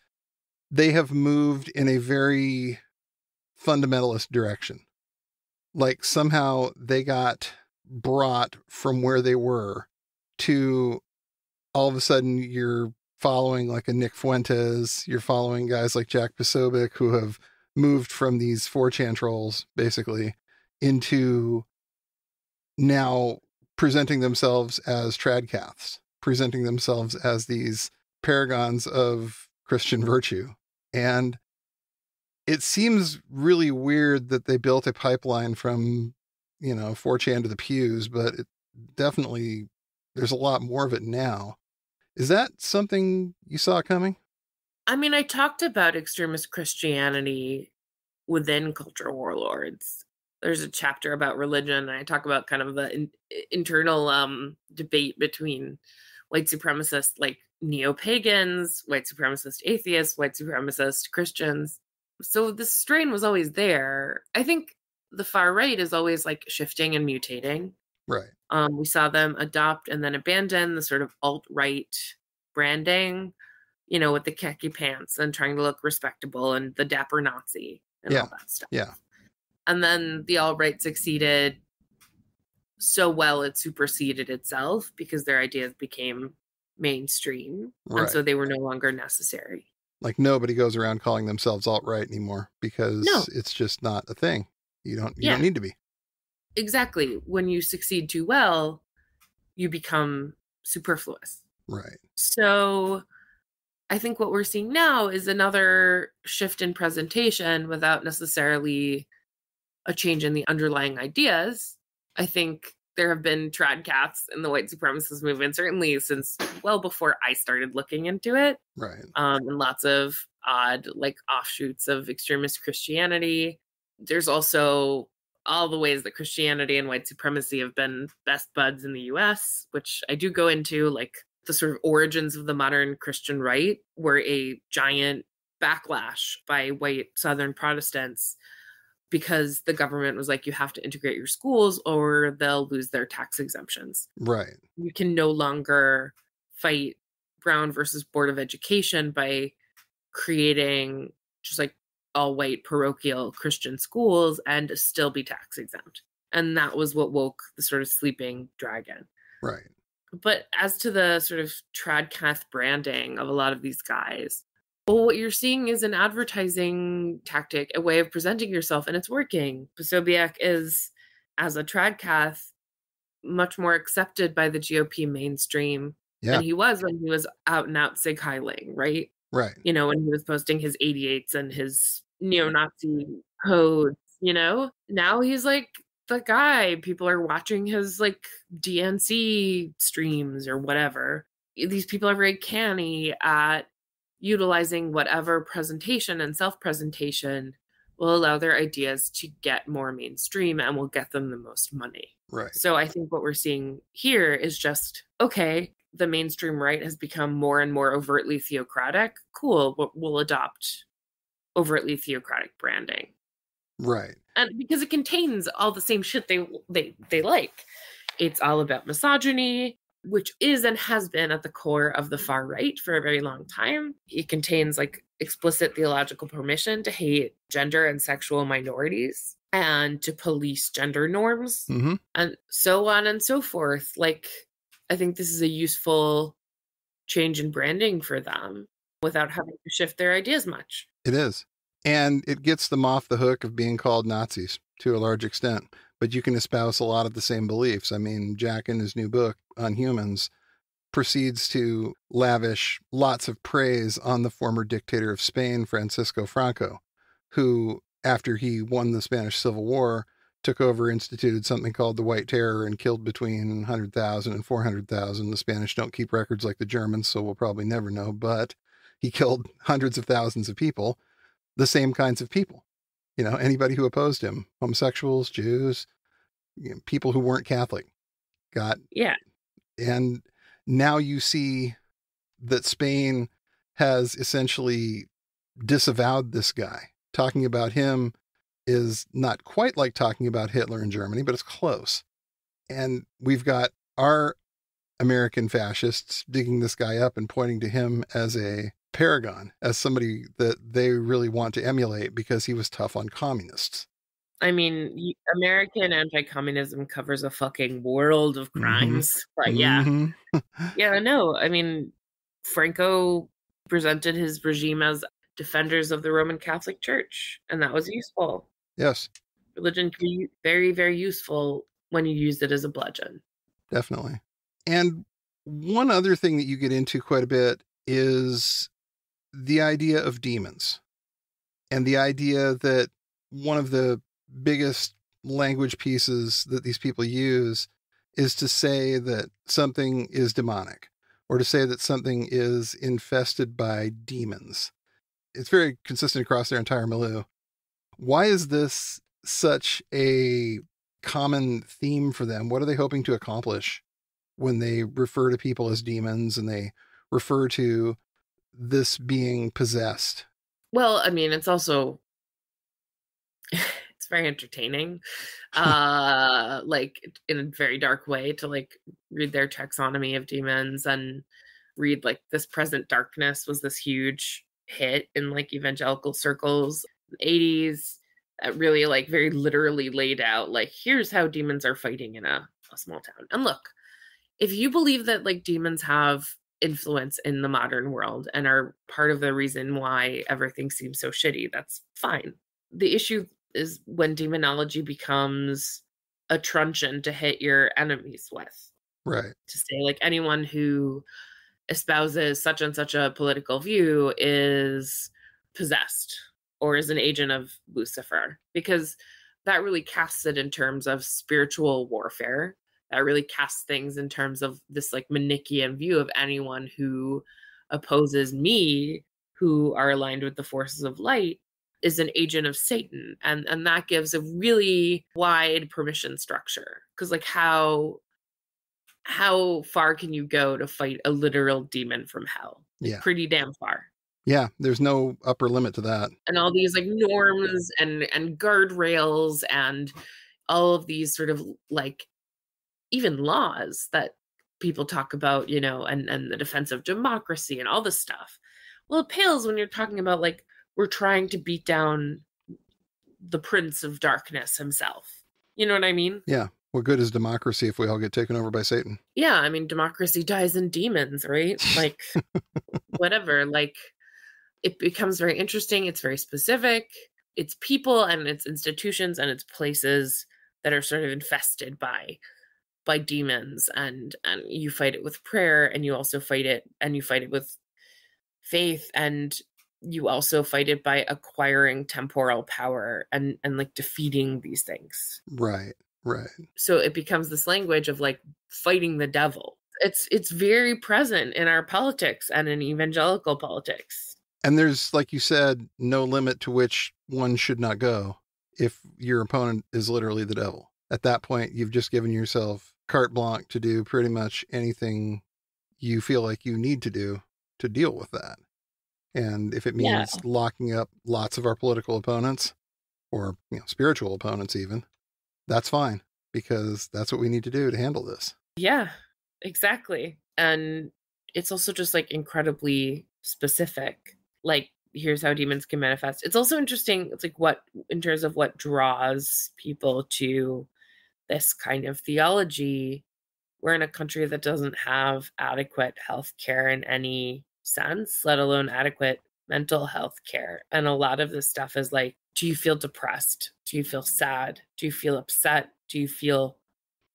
Speaker 1: they have moved in a very fundamentalist direction. Like somehow they got brought from where they were to all of a sudden you're following like a Nick Fuentes, you're following guys like Jack Posobiec who have moved from these 4chan trolls basically into now presenting themselves as tradcaths, presenting themselves as these paragons of Christian virtue. And it seems really weird that they built a pipeline from, 4chan to the pews, but it definitely, there's a lot more of it now. Is that something you saw coming?
Speaker 10: I mean, I talked about extremist Christianity within Culture Warlords. There's a chapter about religion, and I talk about kind of the internal debate between white supremacist, like neo-pagans, white supremacist atheists, white supremacist Christians. So this strain was always there. I think the far right is always like shifting and mutating.
Speaker 1: Right.
Speaker 10: We saw them adopt and then abandon the sort of alt-right branding, you know, with the khaki pants and trying to look respectable and the dapper Nazi and all that stuff.
Speaker 1: Yeah.
Speaker 10: And then the alt-right succeeded so well it superseded itself because their ideas became mainstream.
Speaker 1: Right.
Speaker 10: And so they were no longer necessary.
Speaker 1: Like nobody goes around calling themselves alt-right anymore because it's just not a thing. You don't need to be.
Speaker 10: Exactly. When you succeed too well, you become superfluous.
Speaker 1: Right.
Speaker 10: So I think what we're seeing now is another shift in presentation without necessarily a change in the underlying ideas. I think there have been trad cats in the white supremacist movement, certainly since well before I started looking into it.
Speaker 1: Right.
Speaker 10: And lots of odd, like, offshoots of extremist Christianity. There's also all the ways that Christianity and white supremacy have been best buds in the US, which I do go into, like the sort of origins of the modern Christian right were a giant backlash by white Southern Protestants because the government was like, you have to integrate your schools or they'll lose their tax exemptions.
Speaker 1: Right.
Speaker 10: You can no longer fight Brown versus Board of Education by creating just like all white parochial Christian schools and still be tax exempt. And that was what woke the sort of sleeping dragon.
Speaker 1: Right.
Speaker 10: But as to the sort of tradcath branding of a lot of these guys, well, what you're seeing is an advertising tactic, a way of presenting yourself, and it's working. Posobiec is, as a tradcath, much more accepted by the GOP mainstream than he was when he was out and out Sig Heiling, right?
Speaker 1: Right.
Speaker 10: You know, when he was posting his 88s and his neo-Nazi codes, you know? Now he's like the guy. People are watching his like DNC streams or whatever. These people are very canny at utilizing whatever presentation and self-presentation will allow their ideas to get more mainstream and will get them the most money.
Speaker 1: Right.
Speaker 10: So I think what we're seeing here is just, okay, the mainstream right has become more and more overtly theocratic. Cool, we'll adopt overtly theocratic branding.
Speaker 1: Right.
Speaker 10: And because it contains all the same shit they like. It's all about misogyny, which is and has been at the core of the far right for a very long time. It contains like explicit theological permission to hate gender and sexual minorities and to police gender norms and so on and so forth. Like, I think this is a useful change in branding for them without having to shift their ideas much.
Speaker 1: It is. And it gets them off the hook of being called Nazis to a large extent. But you can espouse a lot of the same beliefs. I mean, Jack in his new book on humans proceeds to lavish lots of praise on the former dictator of Spain, Francisco Franco, who, after he won the Spanish Civil War, took over, instituted something called the White Terror and killed between 100,000 and 400,000. The Spanish don't keep records like the Germans, so we'll probably never know, but he killed hundreds of thousands of people, the same kinds of people. You know, anybody who opposed him, homosexuals, Jews, you know, people who weren't Catholic got.
Speaker 10: Yeah.
Speaker 1: And now you see that Spain has essentially disavowed this guy. Talking about him is not quite like talking about Hitler in Germany, but it's close. And we've got our American fascists digging this guy up and pointing to him as a paragon, as somebody that they really want to emulate because he was tough on communists.
Speaker 10: I mean, American anti-communism covers a fucking world of crimes. But yeah. Yeah, no, I mean, Franco presented his regime as defenders of the Roman Catholic Church, and that was useful.
Speaker 1: Yes.
Speaker 10: Religion can be very, very useful when you use it as a bludgeon.
Speaker 1: Definitely. And one other thing that you get into quite a bit is the idea of demons, and the idea that one of the biggest language pieces that these people use is to say that something is demonic, or to say that something is infested by demons. It's very consistent across their entire milieu. Why is this such a common theme for them? What are they hoping to accomplish when they refer to people as demons and they refer to this being possessed.
Speaker 10: Well, I mean, it's also it's very entertaining, like in a very dark way to like read their taxonomy of demons and read like This Present Darkness was this huge hit in like evangelical circles in the 80s that really like very literally laid out like here's how demons are fighting in a small town. And look, if you believe that like demons have influence in the modern world and are part of the reason why everything seems so shitty, that's fine. The issue is when demonology becomes a truncheon to hit your enemies with.
Speaker 1: Right.
Speaker 10: To say like anyone who espouses such and such a political view is possessed or is an agent of Lucifer, because that really casts it in terms of spiritual warfare. That really casts things in terms of this like Manichaean view of anyone who opposes me, who are aligned with the forces of light, is an agent of Satan. And that gives a really wide permission structure. Because like how far can you go to fight a literal demon from hell?
Speaker 1: Yeah.
Speaker 10: Pretty damn far.
Speaker 1: Yeah, there's no upper limit to that.
Speaker 10: And all these like norms and guardrails and all of these sort of like even laws that people talk about, you know, and the defense of democracy and all this stuff. Well, it pales when you're talking about like we're trying to beat down the Prince of Darkness himself. You know what I mean?
Speaker 1: Yeah. What good is democracy if we all get taken over by Satan?
Speaker 10: Yeah, I mean, democracy dies in demons, right? Like, whatever. Like, it becomes very interesting. It's very specific. It's people and it's institutions and it's places that are sort of infested by demons, and you fight it with prayer, and you also fight it, and you fight it with faith, and you also fight it by acquiring temporal power and like defeating these things.
Speaker 1: Right.
Speaker 10: So it becomes this language of like fighting the devil. It's very present in our politics and in evangelical politics.
Speaker 1: And there's, like you said, no limit to which one should not go if your opponent is literally the devil. At that point, you've just given yourself carte blanche to do pretty much anything you feel like you need to do to deal with that. And if it means locking up lots of our political opponents or, you know, spiritual opponents even, that's fine, because that's what we need to do to handle this.
Speaker 10: Yeah, exactly. And it's also just like incredibly specific. Like, here's how demons can manifest. It's also interesting. It's like what, in terms of what draws people to this kind of theology, we're in a country that doesn't have adequate health care in any sense, let alone adequate mental health care. And a lot of this stuff is like, do you feel depressed? Do you feel sad? Do you feel upset? Do you feel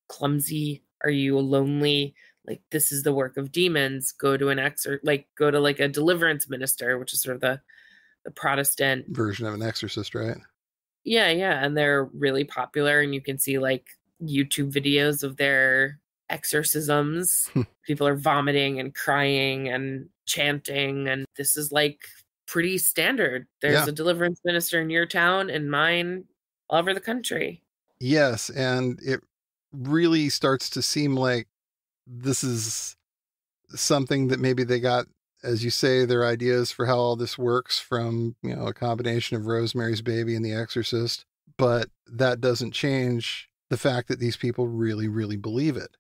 Speaker 10: clumsy? Are you lonely? Like, this is the work of demons. Go to go to like a deliverance minister, which is sort of the Protestant
Speaker 1: version of an exorcist, right?
Speaker 10: Yeah. And they're really popular, and you can see like YouTube videos of their exorcisms. People are vomiting and crying and chanting, and this is like pretty standard. There's a deliverance minister in your town and mine all over the country.
Speaker 1: Yes, and it really starts to seem like this is something that maybe they got, as you say, their ideas for how all this works from, you know, a combination of Rosemary's Baby and The Exorcist. But that doesn't change the fact that these people really, really believe it.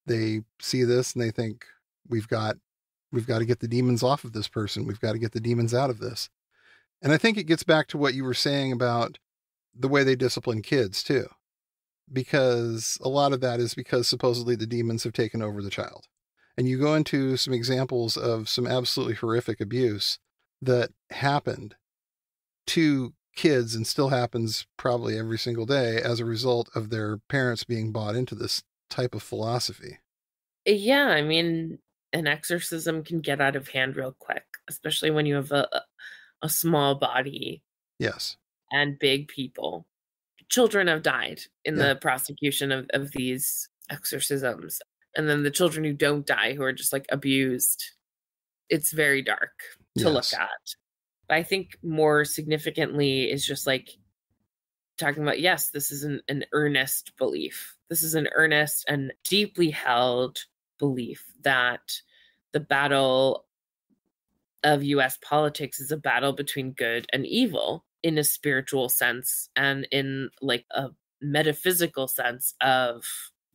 Speaker 1: They see this and they think, we've got to get the demons off of this person. We've got to get the demons out of this. And I think it gets back to what you were saying about the way they discipline kids too, because a lot of that is because supposedly the demons have taken over the child. And you go into some examples of some absolutely horrific abuse that happened to kids and still happens probably every single day as a result of their parents being bought into this type of philosophy.
Speaker 10: Yeah, I mean, an exorcism can get out of hand real quick, especially when you have a small body.
Speaker 1: Yes.
Speaker 10: And big people. Children have died in the prosecution of these exorcisms. And then the children who don't die, who are just like abused, it's very dark to look at. But I think more significantly is just like talking about, yes, this is an earnest belief. This is an earnest and deeply held belief that the battle of US politics is a battle between good and evil in a spiritual sense and in like a metaphysical sense of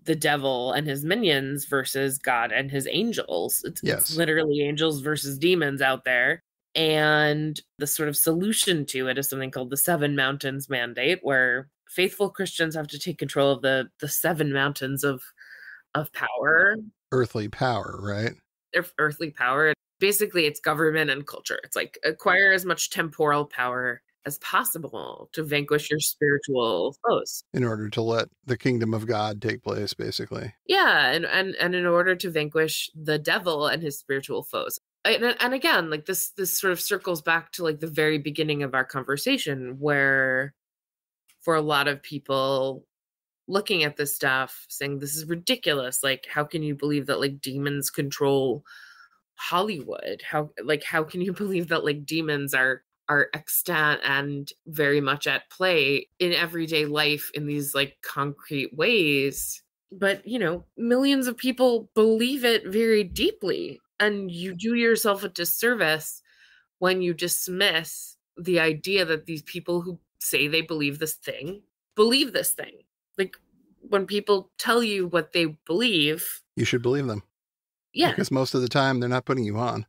Speaker 10: the devil and his minions versus God and his angels. It's literally angels versus demons out there. And the sort of solution to it is something called the Seven Mountains Mandate, where faithful Christians have to take control of the seven mountains of power.
Speaker 1: Earthly power, right?
Speaker 10: Earthly power. Basically, it's government and culture. It's like acquire as much temporal power as possible to vanquish your spiritual foes.
Speaker 1: In order to let the kingdom of God take place, basically.
Speaker 10: Yeah, and in order to vanquish the devil and his spiritual foes. And again, like this sort of circles back to like the very beginning of our conversation, where for a lot of people looking at this stuff saying this is ridiculous, like how can you believe that like demons control Hollywood? How can you believe that like demons are extant and very much at play in everyday life in these like concrete ways? But you know, millions of people believe it very deeply, and you do yourself a disservice when you dismiss the idea that these people who say they believe this thing. Like when people tell you what they believe,
Speaker 1: you should believe them.
Speaker 10: Yeah.
Speaker 1: Because most of the time they're not putting you on.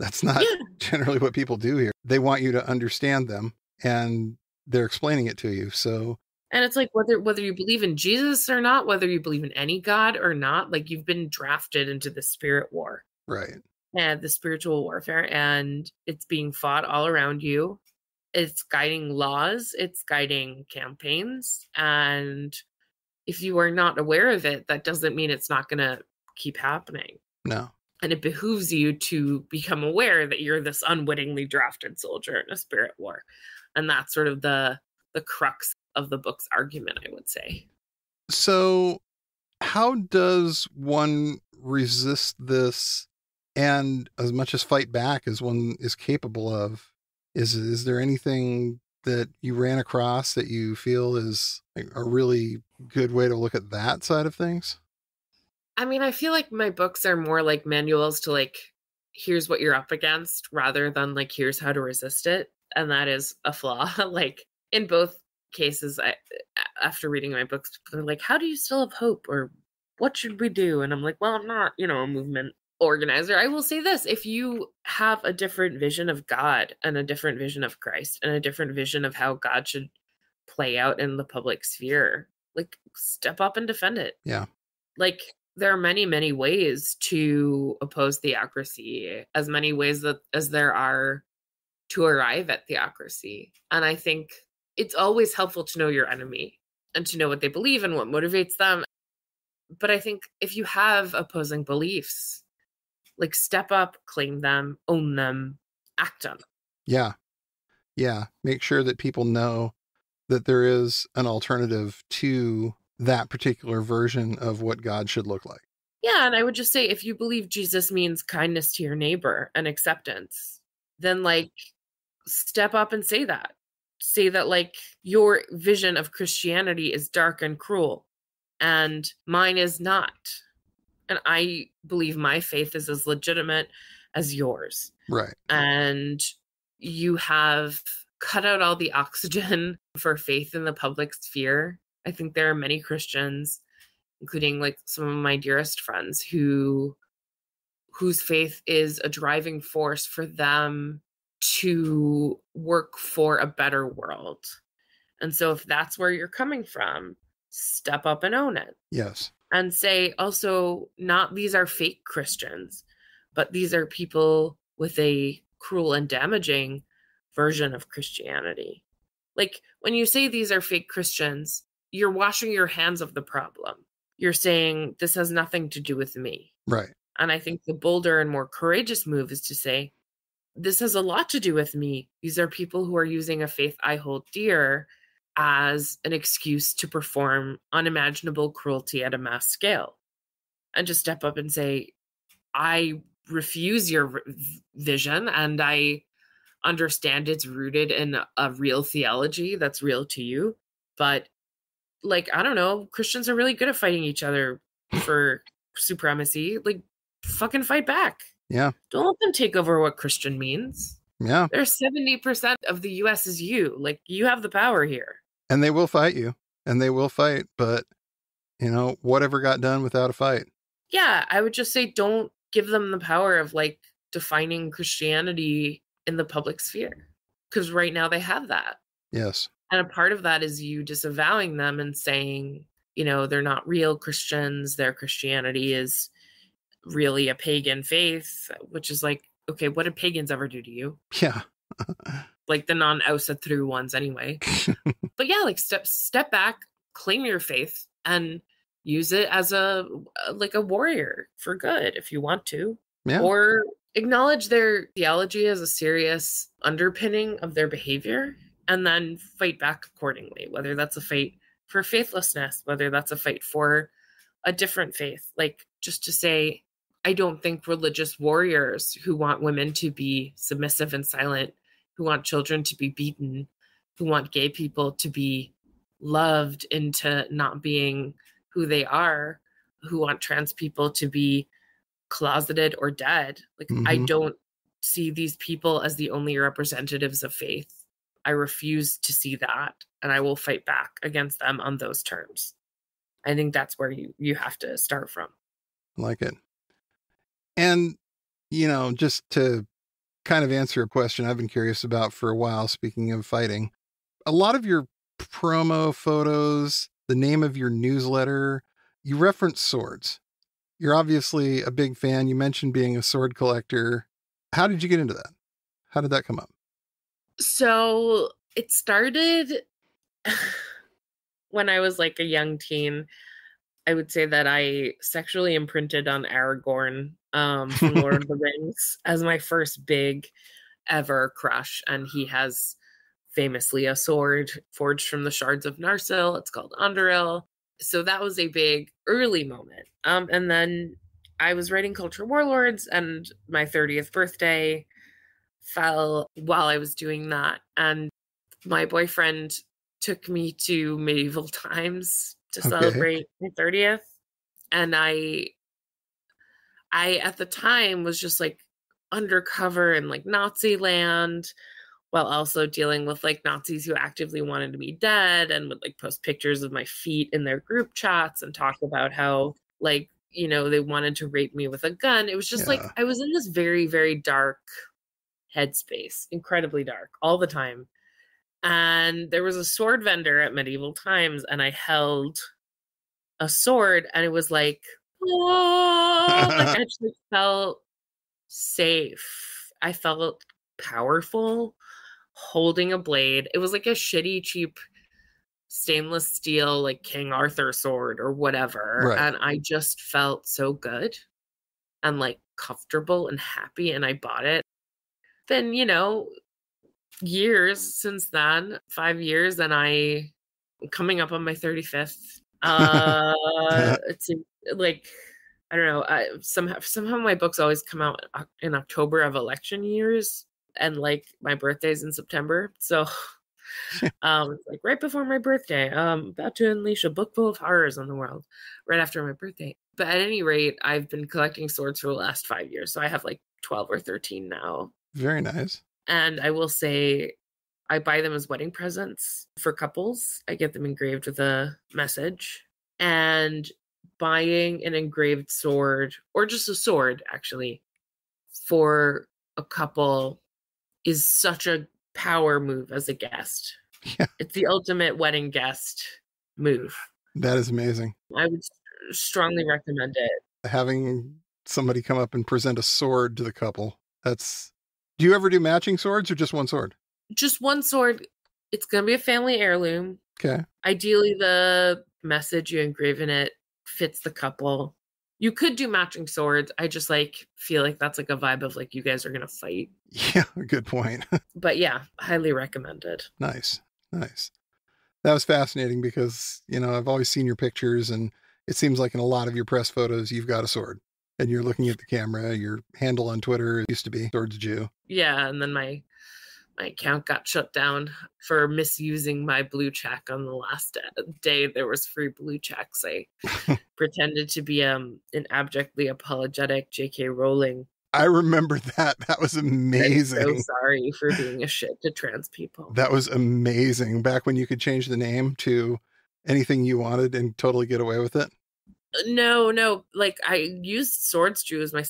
Speaker 1: That's not generally what people do here. They want you to understand them and they're explaining it to you. So,
Speaker 10: and it's like whether you believe in Jesus or not, whether you believe in any God or not, like you've been drafted into the spirit war.
Speaker 1: Right.
Speaker 10: And the spiritual warfare, and it's being fought all around you. It's guiding laws, it's guiding campaigns. And if you are not aware of it, that doesn't mean it's not going to keep happening.
Speaker 1: No.
Speaker 10: And it behooves you to become aware that you're this unwittingly drafted soldier in a spirit war. And that's sort of the crux of the book's argument, I would say.
Speaker 1: So how does one resist this and as much as fight back as one is capable of? Is there anything that you ran across that you feel is a really good way to look at that side of things?
Speaker 10: I mean, I feel like my books are more like manuals to like, here's what you're up against rather than like, here's how to resist it. And that is a flaw. Like in both cases, after reading my books, people are like, how do you still have hope? Or what should we do? And I'm like, well, I'm not, a movement organizer. I will say this: if you have a different vision of God and a different vision of Christ and a different vision of how God should play out in the public sphere, like step up and defend it.
Speaker 1: Yeah.
Speaker 10: Like there are many, many ways to oppose theocracy, as many ways as there are to arrive at theocracy. And I think it's always helpful to know your enemy and to know what they believe and what motivates them. But I think if you have opposing beliefs, like step up, claim them, own them, act on them.
Speaker 1: Yeah. Yeah. Make sure that people know that there is an alternative to that particular version of what God should look like.
Speaker 10: Yeah. And I would just say, if you believe Jesus means kindness to your neighbor and acceptance, then like step up and say that. Say that like your vision of Christianity is dark and cruel and mine is not. And I believe my faith is as legitimate as yours.
Speaker 1: Right.
Speaker 10: And you have cut out all the oxygen for faith in the public sphere. I think there are many Christians, including like some of my dearest friends, whose faith is a driving force for them to work for a better world. And so if that's where you're coming from, step up and own it.
Speaker 1: Yes.
Speaker 10: And say also, not these are fake Christians, but these are people with a cruel and damaging version of Christianity. Like when you say these are fake Christians, you're washing your hands of the problem. You're saying this has nothing to do with me.
Speaker 1: Right.
Speaker 10: And I think the bolder and more courageous move is to say, this has a lot to do with me. These are people who are using a faith I hold dear as an excuse to perform unimaginable cruelty at a mass scale. And just step up and say, I refuse your vision and I understand it's rooted in a real theology that's real to you. But like, I don't know, Christians are really good at fighting each other for supremacy, like fucking fight back.
Speaker 1: Yeah.
Speaker 10: Don't let them take over what Christian means.
Speaker 1: Yeah.
Speaker 10: There's 70% of the US is you. Like, you have the power here.
Speaker 1: And they will fight you, and they will fight, but whatever got done without a fight.
Speaker 10: Yeah, I would just say don't give them the power of like defining Christianity in the public sphere, because right now they have that.
Speaker 1: Yes.
Speaker 10: And a part of that is you disavowing them and saying, they're not real Christians. Their Christianity is really a pagan faith, which is like, okay, what did pagans ever do to you?
Speaker 1: Yeah.
Speaker 10: Like the non-Ausa through ones anyway. But yeah, like step back, claim your faith, and use it as a warrior for good if you want to.
Speaker 1: Yeah.
Speaker 10: Or acknowledge their theology as a serious underpinning of their behavior, and then fight back accordingly, whether that's a fight for faithlessness, whether that's a fight for a different faith. Like, just to say, I don't think religious warriors who want women to be submissive and silent, who want children to be beaten, who want gay people to be loved into not being who they are, who want trans people to be closeted or dead. Like, I don't see these people as the only representatives of faith. I refuse to see that, and I will fight back against them on those terms. I think that's where you have to start from.
Speaker 1: Like it. And, just to kind of answer a question I've been curious about for a while, speaking of fighting, a lot of your promo photos, the name of your newsletter, you reference swords. You're obviously a big fan. You mentioned being a sword collector. How did you get into that? How did that come up?
Speaker 10: So it started when I was like a young teen. I would say that I sexually imprinted on Aragorn from Lord of the Rings as my first big ever crush. And he has famously a sword forged from the shards of Narsil. It's called Underil. So that was a big early moment. And then I was writing Culture Warlords, and my 30th birthday fell while I was doing that. And my boyfriend took me to medieval times to celebrate my 30th. And I at the time was just like undercover in like Nazi land, while also dealing with like Nazis who actively wanted to be dead, and would like post pictures of my feet in their group chats and talk about how like, they wanted to rape me with a gun. It was just like, I was in this very, very dark headspace, incredibly dark all the time. And there was a sword vendor at Medieval Times, and I held a sword, and it was like, oh, like I just felt safe. I felt powerful holding a blade. It was like a shitty, cheap stainless steel, like King Arthur sword or whatever.
Speaker 1: Right.
Speaker 10: And I just felt so good and like comfortable and happy, and I bought it. Then, years since then, 5 years, and I'm coming up on my 35th. It's like, I don't know. Somehow my books always come out in October of election years, and like my birthday's in September. So it's like right before my birthday, about to unleash a book full of horrors on the world right after my birthday. But at any rate, I've been collecting swords for the last 5 years. So I have like 12 or 13 now.
Speaker 1: Very nice.
Speaker 10: And I will say I buy them as wedding presents for couples. I get them engraved with a message. And buying an engraved sword, or just a sword actually, for a couple is such a power move as a guest.
Speaker 1: Yeah.
Speaker 10: It's the ultimate wedding guest move.
Speaker 1: That is amazing.
Speaker 10: I would strongly recommend it.
Speaker 1: Having somebody come up and present a sword to the couple. Do you ever do matching swords or just one sword?
Speaker 10: Just one sword. It's going to be a family heirloom.
Speaker 1: Okay.
Speaker 10: Ideally, the message you engrave in it fits the couple. You could do matching swords. I just feel like that's like a vibe of like you guys are going to fight.
Speaker 1: Yeah, good point.
Speaker 10: But yeah, highly recommended.
Speaker 1: Nice. That was fascinating because, I've always seen your pictures, and it seems like in a lot of your press photos, you've got a sword and you're looking at the camera. Your handle on Twitter used to be Swords Jew.
Speaker 10: Yeah. And then my account got shut down for misusing my blue check on the last day there was free blue checks. I pretended to be an abjectly apologetic J.K. Rowling.
Speaker 1: I remember that. That was amazing.
Speaker 10: I'm so sorry for being a shit to trans people.
Speaker 1: That was amazing. Back when you could change the name to anything you wanted and totally get away with it.
Speaker 10: No. Like I used Swordstew as my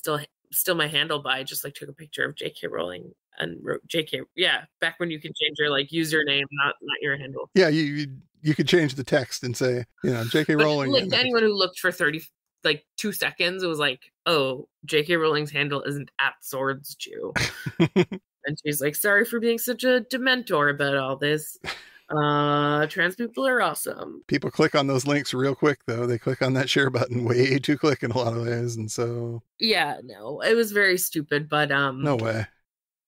Speaker 10: still my handle, but I just like took a picture of J.K. Rowling and wrote J.K. Yeah, back when you could change your like username, not your handle.
Speaker 1: Yeah, you could change the text and say, J.K. Rowling.
Speaker 10: Like anyone who looked for 2 seconds, it was like, oh, J.K. Rowling's handle isn't @Swordstew. And she's like, sorry for being such a dementor about all this. Trans people are awesome.
Speaker 1: People click on those links real quick, though. They click on that share button way too quick in a lot of ways. And so.
Speaker 10: Yeah, no, it was very stupid, but.
Speaker 1: No way.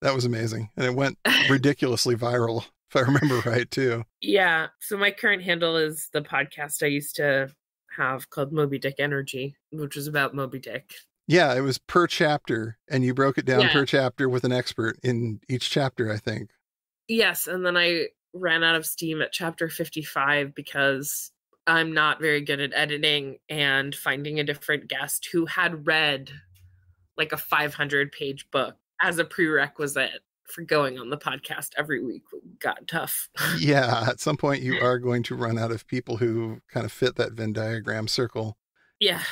Speaker 1: That was amazing. And it went ridiculously viral, if I remember right, too.
Speaker 10: Yeah. So my current handle is the podcast I used to have called Moby Dick Energy, which was about Moby Dick.
Speaker 1: Yeah, it was per chapter, and you broke it down per chapter with an expert in each chapter, I think.
Speaker 10: Yes, and then I ran out of steam at chapter 55 because I'm not very good at editing, and finding a different guest who had read like a 500-page book as a prerequisite for going on the podcast every week got tough.
Speaker 1: Yeah, at some point you are going to run out of people who kind of fit that Venn diagram circle.
Speaker 10: Yeah.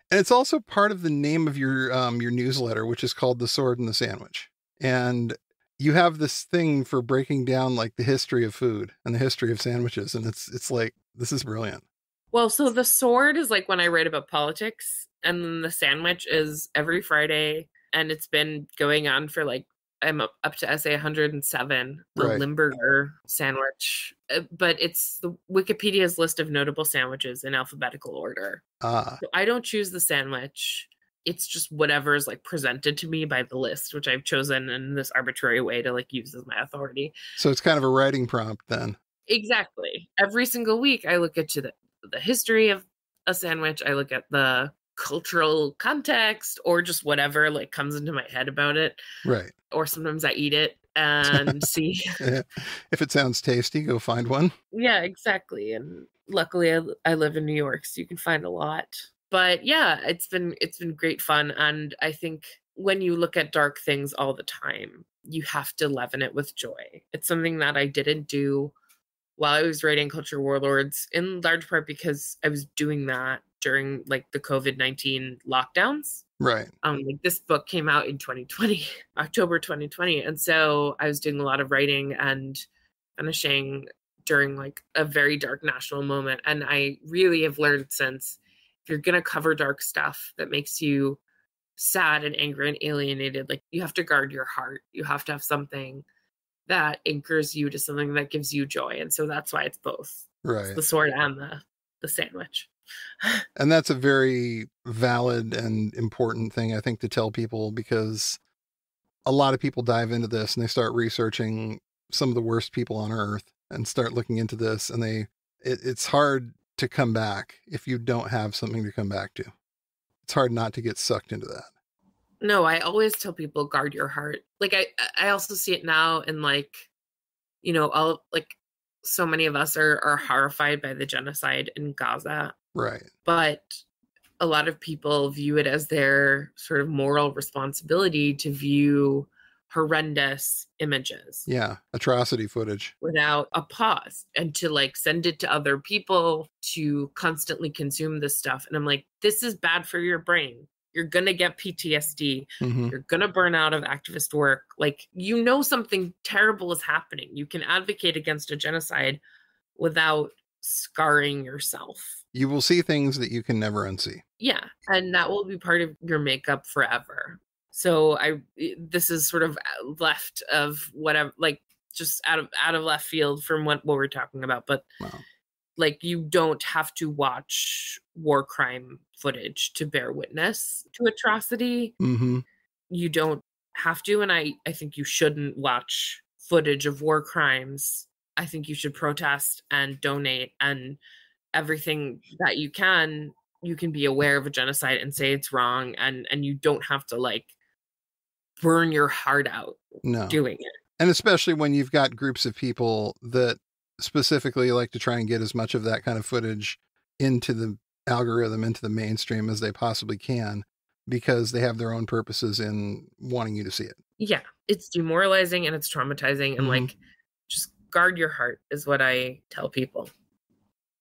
Speaker 1: And it's also part of the name of your newsletter, which is called The Sword and the Sandwich. And you have this thing for breaking down like the history of food and the history of sandwiches. And it's like, this is brilliant.
Speaker 10: Well, so the sword is like when I write about politics, and then the sandwich is every Friday. And it's been going on for like, I'm up to essay 107, the Limburger sandwich. But it's the Wikipedia's list of notable sandwiches in alphabetical order. So I don't choose the sandwich. It's just whatever is like presented to me by the list, which I've chosen in this arbitrary way to like use as my authority.
Speaker 1: So it's kind of a writing prompt then.
Speaker 10: Exactly. Every single week I look into the history of a sandwich. I look at the cultural context or just whatever like comes into my head about it.
Speaker 1: Right.
Speaker 10: Or sometimes I eat it and see.
Speaker 1: If it sounds tasty, go find one.
Speaker 10: Yeah, exactly. And luckily I live in New York, so you can find a lot. But yeah, it's been great fun. And I think when you look at dark things all the time, you have to leaven it with joy. It's something that I didn't do while I was writing Culture Warlords, in large part because I was doing that during like the COVID-19 lockdowns.
Speaker 1: Right.
Speaker 10: Like this book came out in 2020, October 2020. And so I was doing a lot of writing and finishing during like a very dark national moment. And I really have learned since, if you're going to cover dark stuff that makes you sad and angry and alienated, like you have to guard your heart. You have to have something that anchors you to something that gives you joy. And so that's why it's both.
Speaker 1: Right.
Speaker 10: It's the sword and the sandwich.
Speaker 1: And that's a very valid and important thing, I think, to tell people, because a lot of people dive into this and they start researching some of the worst people on earth and start looking into this, and it's hard to come back if you don't have something to come back to. It's hard not to get sucked into that.
Speaker 10: No, I always tell people, guard your heart. Like I also see it now in like, all like so many of us are horrified by the genocide in Gaza.
Speaker 1: Right.
Speaker 10: But a lot of people view it as their sort of moral responsibility to view horrendous images.
Speaker 1: Yeah. Atrocity footage.
Speaker 10: Without a pause, and to like send it to other people to constantly consume this stuff. And I'm like, this is bad for your brain. You're going to get PTSD.
Speaker 1: Mm-hmm.
Speaker 10: You're going to burn out of activist work. Like, something terrible is happening. You can advocate against a genocide without scarring yourself.
Speaker 1: You will see things that you can never unsee.
Speaker 10: Yeah. And that will be part of your makeup forever. So this is sort of left of whatever, like just out of left field from what we're talking about. But
Speaker 1: wow.
Speaker 10: Like, you don't have to watch war crime footage to bear witness to atrocity.
Speaker 1: Mm-hmm.
Speaker 10: You don't have to. And I think you shouldn't watch footage of war crimes. I think you should protest and donate and everything that you can be aware of a genocide and say it's wrong. And you don't have to like burn your heart out doing it.
Speaker 1: And especially when you've got groups of people that specifically like to try and get as much of that kind of footage into the algorithm, into the mainstream as they possibly can, because they have their own purposes in wanting you to see it.
Speaker 10: Yeah. It's demoralizing and it's traumatizing. And like, just guard your heart is what I tell people.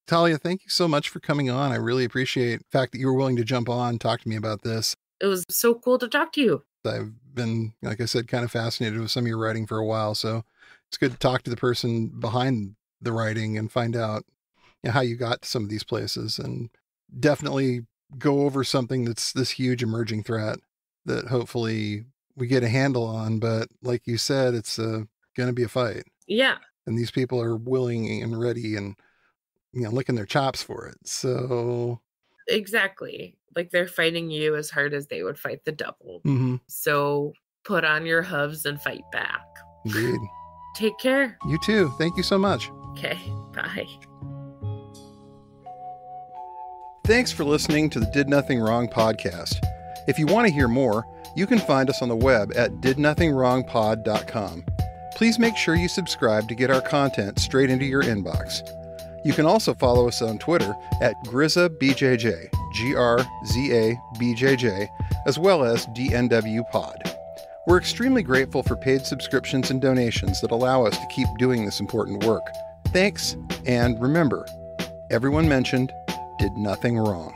Speaker 1: Talia, thank you so much for coming on. I really appreciate the fact that you were willing to jump on, talk to me about this.
Speaker 10: It was so cool to talk to you.
Speaker 1: I've been, like I said, kind of fascinated with some of your writing for a while. So it's good to talk to the person behind the writing and find out how you got to some of these places, and definitely go over something that's this huge emerging threat that hopefully we get a handle on. But like you said, it's going to be a fight.
Speaker 10: Yeah.
Speaker 1: And these people are willing and ready and, licking their chops for it. So.
Speaker 10: Exactly. Like they're fighting you as hard as they would fight the devil. So put on your hooves and fight back.
Speaker 1: Indeed.
Speaker 10: Take care.
Speaker 1: You too. Thank you so much.
Speaker 10: Okay. Bye.
Speaker 1: Thanks for listening to the Did Nothing Wrong podcast. If you want to hear more, you can find us on the web at didnothingwrongpod.com. Please make sure you subscribe to get our content straight into your inbox. You can also follow us on Twitter at GrizaBJJ, GRZABJJ, as well as DNWPod. We're extremely grateful for paid subscriptions and donations that allow us to keep doing this important work. Thanks, and remember, everyone mentioned did nothing wrong.